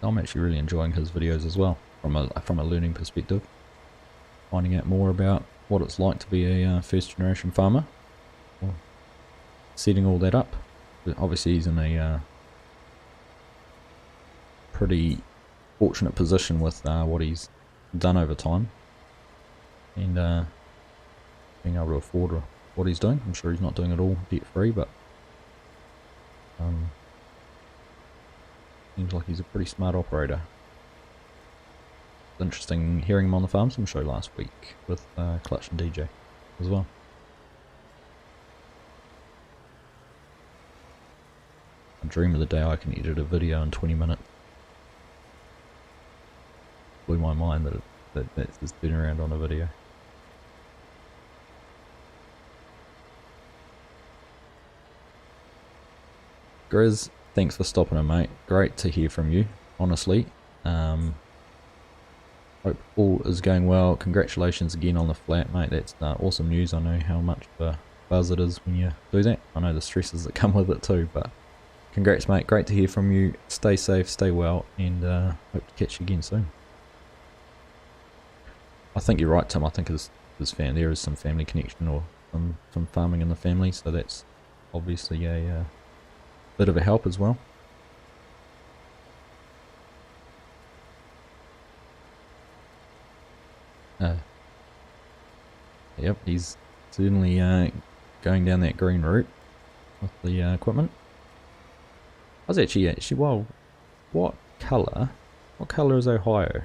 I'm actually really enjoying his videos as well, from a learning perspective, finding out more about what it's like to be a first generation farmer, or setting all that up. But obviously he's in a pretty fortunate position with what he's done over time, and being able to afford what he's doing. I'm sure he's not doing it all debt free, but seems like he's a pretty smart operator. It's interesting hearing him on the Farm Sim show last week with Clutch and DJ as well. I dream of the day I can edit a video in 20 minutes. Blew my mind that's this turnaround on a video. Grizz, thanks for stopping in, mate. Great to hear from you, honestly. Hope all is going well. Congratulations again on the flat, mate. That's awesome news. I know how much of a buzz it is when you do that. I know the stresses that come with it too, but congrats, mate. Great to hear from you. Stay safe, stay well, and hope to catch you again soon. I think you're right, Tim. I think there is some family connection, or some farming in the family, so that's obviously a bit of a help as well. Yep, he's Certainly going down that green route with the equipment. I was actually well, what colour is Ohio?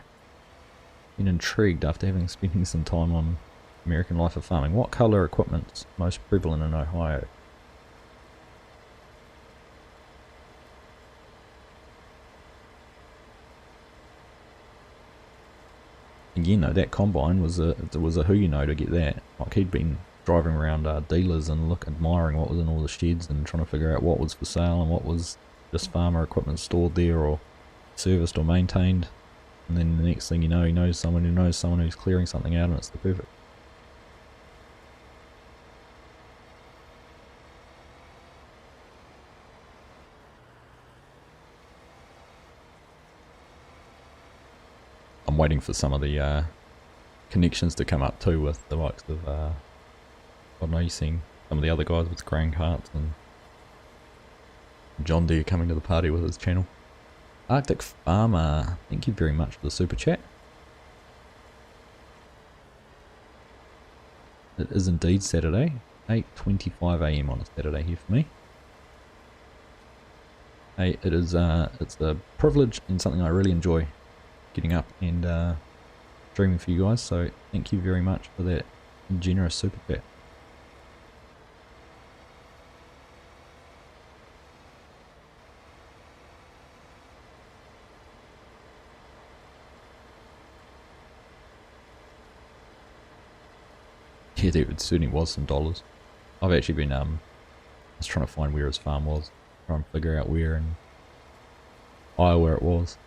Been intrigued after spending some time on American Life of Farming. What colour equipment's most prevalent in Ohio? Again though, that combine was a who you know to get that. Like, he'd been driving around dealers and admiring what was in all the sheds and trying to figure out what was for sale and what was just farmer equipment stored there or serviced or maintained. And then the next thing you know, he knows someone who's clearing something out, and it's the perfect. I'm waiting for some of the connections to come up too with the likes of, I don't know, you're seeing some of the other guys with grain carts and John Deere coming to the party with his channel. Arctic Farmer, thank you very much for the super chat. It is indeed Saturday, 8:25 AM on a Saturday here for me. Hey, it's a privilege and something I really enjoy, getting up and streaming for you guys, so thank you very much for that generous super chat. Yeah, there certainly was some dollars. I've actually been I was trying to find where his farm was, trying to figure out where in Iowa it was.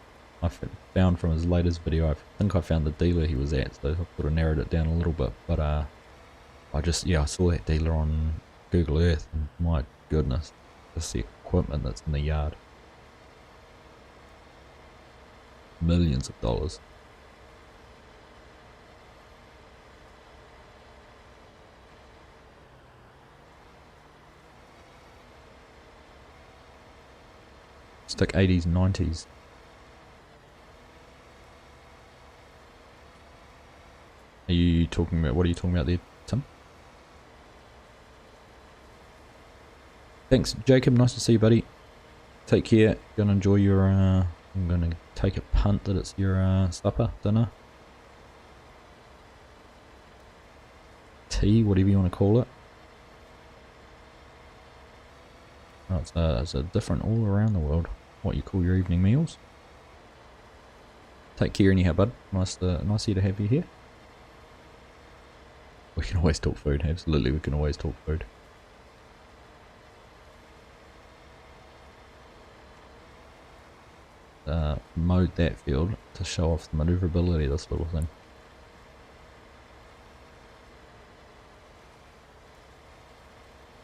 I found from his latest video, I think I found the dealer he was at, so I sort of narrowed it down a little bit, but I saw that dealer on Google Earth, and my goodness, just the equipment that's in the yard. Millions of dollars. Stick 80s, 90s. What are you talking about there, Tim? Thanks, Jacob. Nice to see you, buddy. Take care. Gonna enjoy your, I'm gonna take a punt that it's your supper, dinner, tea, whatever you want to call it. Oh, it's a different all around the world, what you call your evening meals. Take care anyhow, bud. Nice of you to have you here. We can always talk food, absolutely, we can always talk food. Mowed that field to show off the maneuverability of this little thing.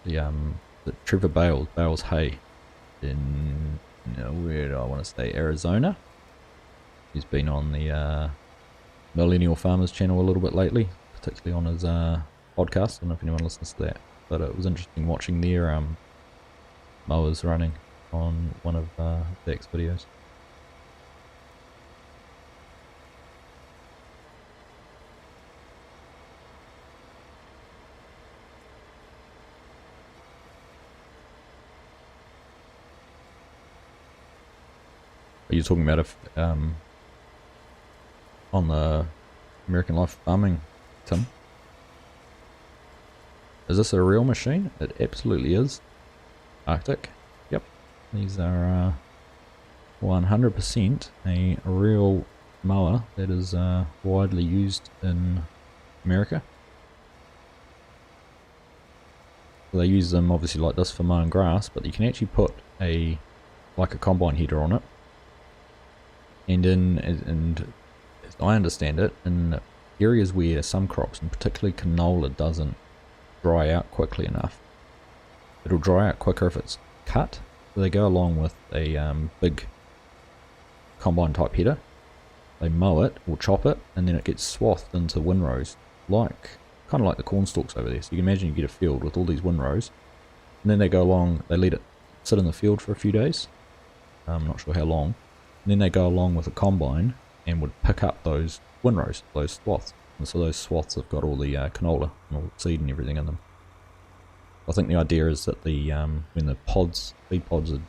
The Trevor Bales hay in, where do I want to say, Arizona. He's been on the Millennial Farmers channel a little bit lately, particularly on his podcast. I don't know if anyone listens to that, but it was interesting watching their mowers running on one of Zach's videos. Are you talking about if on the American Life Farming, Tim? Is this a real machine? It absolutely is. Arctic. Yep. These are 100% a real mower that is widely used in America. So they use them obviously like this for mowing grass, but you can actually put like a combine header on it. And as I understand it, in areas where some crops, and particularly canola, doesn't dry out quickly enough, it'll dry out quicker if it's cut. So they go along with a big combine type header, they mow it or chop it, and then it gets swathed into windrows, kind of like the cornstalks over there. So you can imagine you get a field with all these windrows, and then they go along, they let it sit in the field for a few days, I'm not sure how long. And then they go along with a combine and would pick up those windrows, those swaths, and so those swaths have got all the canola and all the seed and everything in them. I think the idea is that the when the seed pods are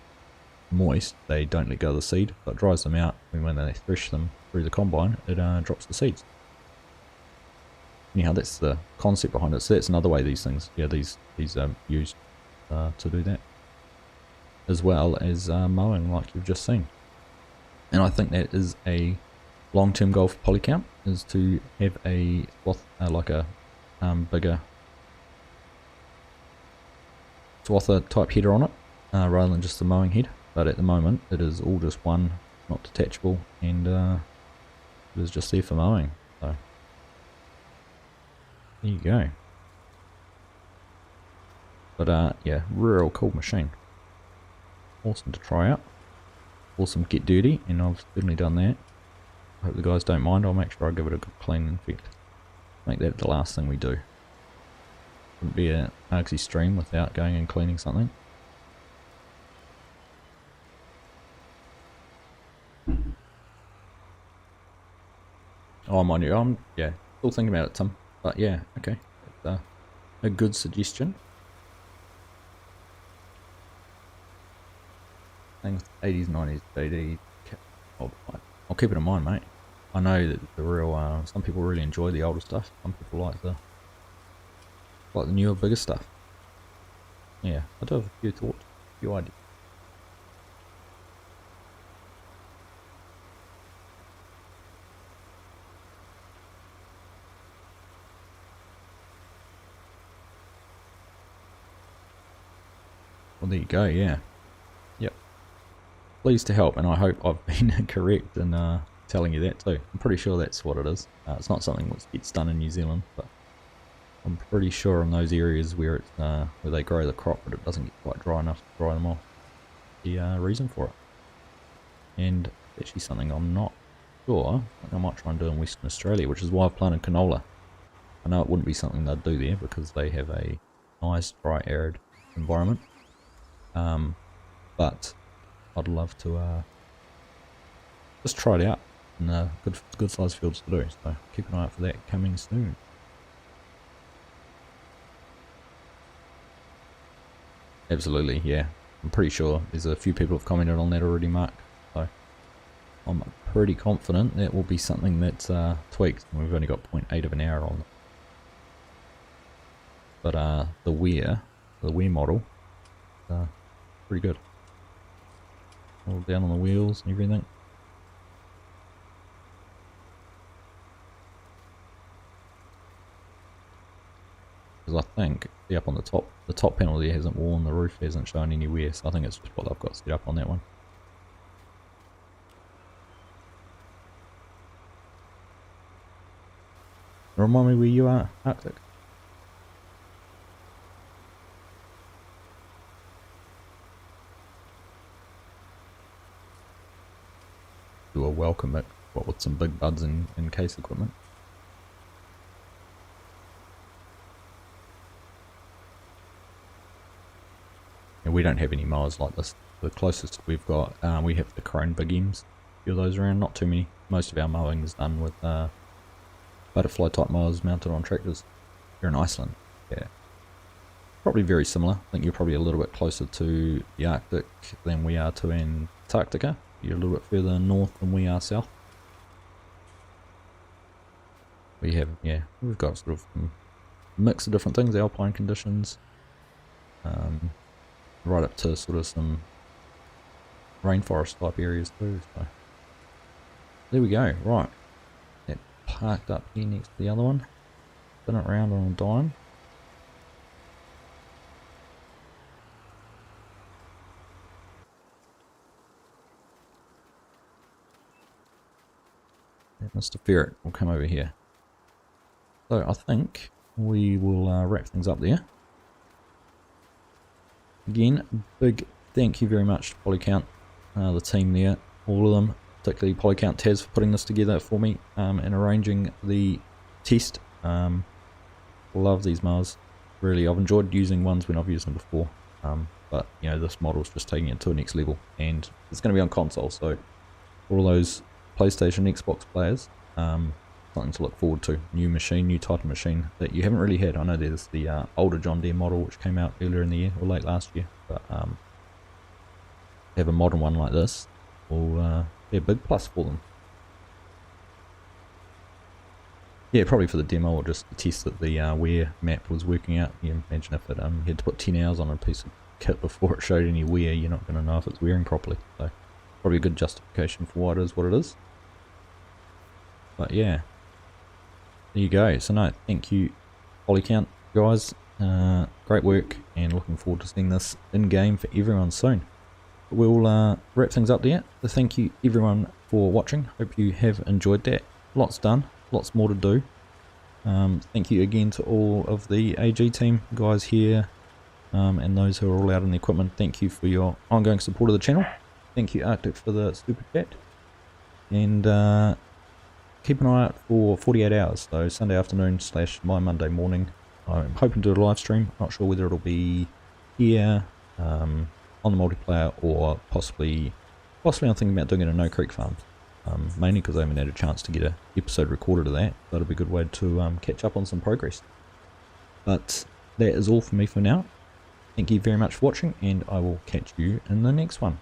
moist, they don't let go of the seed, so it dries them out, and when they thresh them through the combine, it drops the seeds. Anyhow, that's the concept behind it. So that's another way these things, these used to do that, as well as mowing, like you've just seen. And I think that is a long-term goal for Polycount, is to have a swath, like a bigger swather type header on it, rather than just the mowing head. But at the moment, it is all just one, not detachable, and it is just there for mowing. So there you go. But yeah, real cool machine. Awesome to try out. Awesome to get dirty, and I've certainly done that. I hope the guys don't mind. I'll make sure I give it a good clean, in fact. Make that the last thing we do. Wouldn't be an Argsy stream without going and cleaning something. Oh, mind you, I'm still thinking about it, Tim. But yeah, okay, that's a good suggestion. Things 80s, 90s, 80s. I'll keep it in mind, mate. I know that the real some people really enjoy the older stuff. Some people like the newer, bigger stuff. Yeah, I do have a few thoughts, a few ideas. Well, there you go, yeah. Yep. Pleased to help, and I hope I've been correct in telling you that too. I'm pretty sure that's what it is. It's not something that gets done in New Zealand, but I'm pretty sure in those areas where it's where they grow the crop, but it doesn't get quite dry enough to dry them off. The reason for it. And actually something I'm not sure. I might try and do in Western Australia, which is why I've planted canola. I know it wouldn't be something they'd do there because they have a nice dry arid environment. But I'd love to just try it out in good sized fields to do, so keep an eye out for that coming soon. Absolutely, yeah. I'm pretty sure there's a few people have commented on that already, Mark, so I'm pretty confident that will be something that's tweaked. We've only got 0.8 of an hour on it. But the wear model, pretty good. All down on the wheels and everything. Because I think, see up on the top panel there hasn't worn, the roof hasn't shown any wear, so I think it's just what I've got set up on that one. Remind me where you are, Arctic. Do a welcome it, with some big buds and case equipment. And we don't have any mowers like this. The closest we've got, we have the Crone Big M's. A few of those around, not too many. Most of our mowing is done with butterfly type mowers mounted on tractors. Here in Iceland, yeah. Probably very similar. I think you're probably a little bit closer to the Arctic than we are to Antarctica. You're a little bit further north than we are south. We have, yeah, we've got sort of a mix of different things, alpine conditions, right up to sort of some rainforest type areas too. So there we go. Right, that parked up here next to the other one. Spin it around on a dime. Mr. Ferret will come over here. So I think we will wrap things up there. Again, big thank you very much to Polycount, the team there, all of them, particularly Polycount Taz for putting this together for me and arranging the test. Love these mowers, really. I've enjoyed using ones when I've used them before, but you know, this model's just taking it to the next level, and it's going to be on console, so all those PlayStation, Xbox players, something to look forward to. New machine, new type of machine that you haven't really had. I know there's the older John Deere model which came out earlier in the year or late last year, but have a modern one like this will be a big plus for them. Yeah, probably for the demo or just to test that the wear map was working out. You imagine if it you had to put 10 hours on a piece of kit before it showed any wear, you're not going to know if it's wearing properly. So probably a good justification for why it is what it is. But yeah, there you go. So no, thank you Polycount guys, great work, and looking forward to seeing this in game for everyone soon. We'll wrap things up there. So thank you everyone for watching. Hope you have enjoyed that. Lots done, lots more to do. Thank you again to all of the AG team guys here, and those who are all out in the equipment. Thank you for your ongoing support of the channel. Thank you Arctic for the super chat, and keep an eye out for 48 hours, so Sunday afternoon / my Monday morning. I'm hoping to do a live stream. Not sure whether it'll be here on the multiplayer or possibly I'm thinking about doing it in No Creek Farms, mainly because I haven't had a chance to get an episode recorded of that. That'll be a good way to catch up on some progress. But that is all for me for now. Thank you very much for watching, and I will catch you in the next one.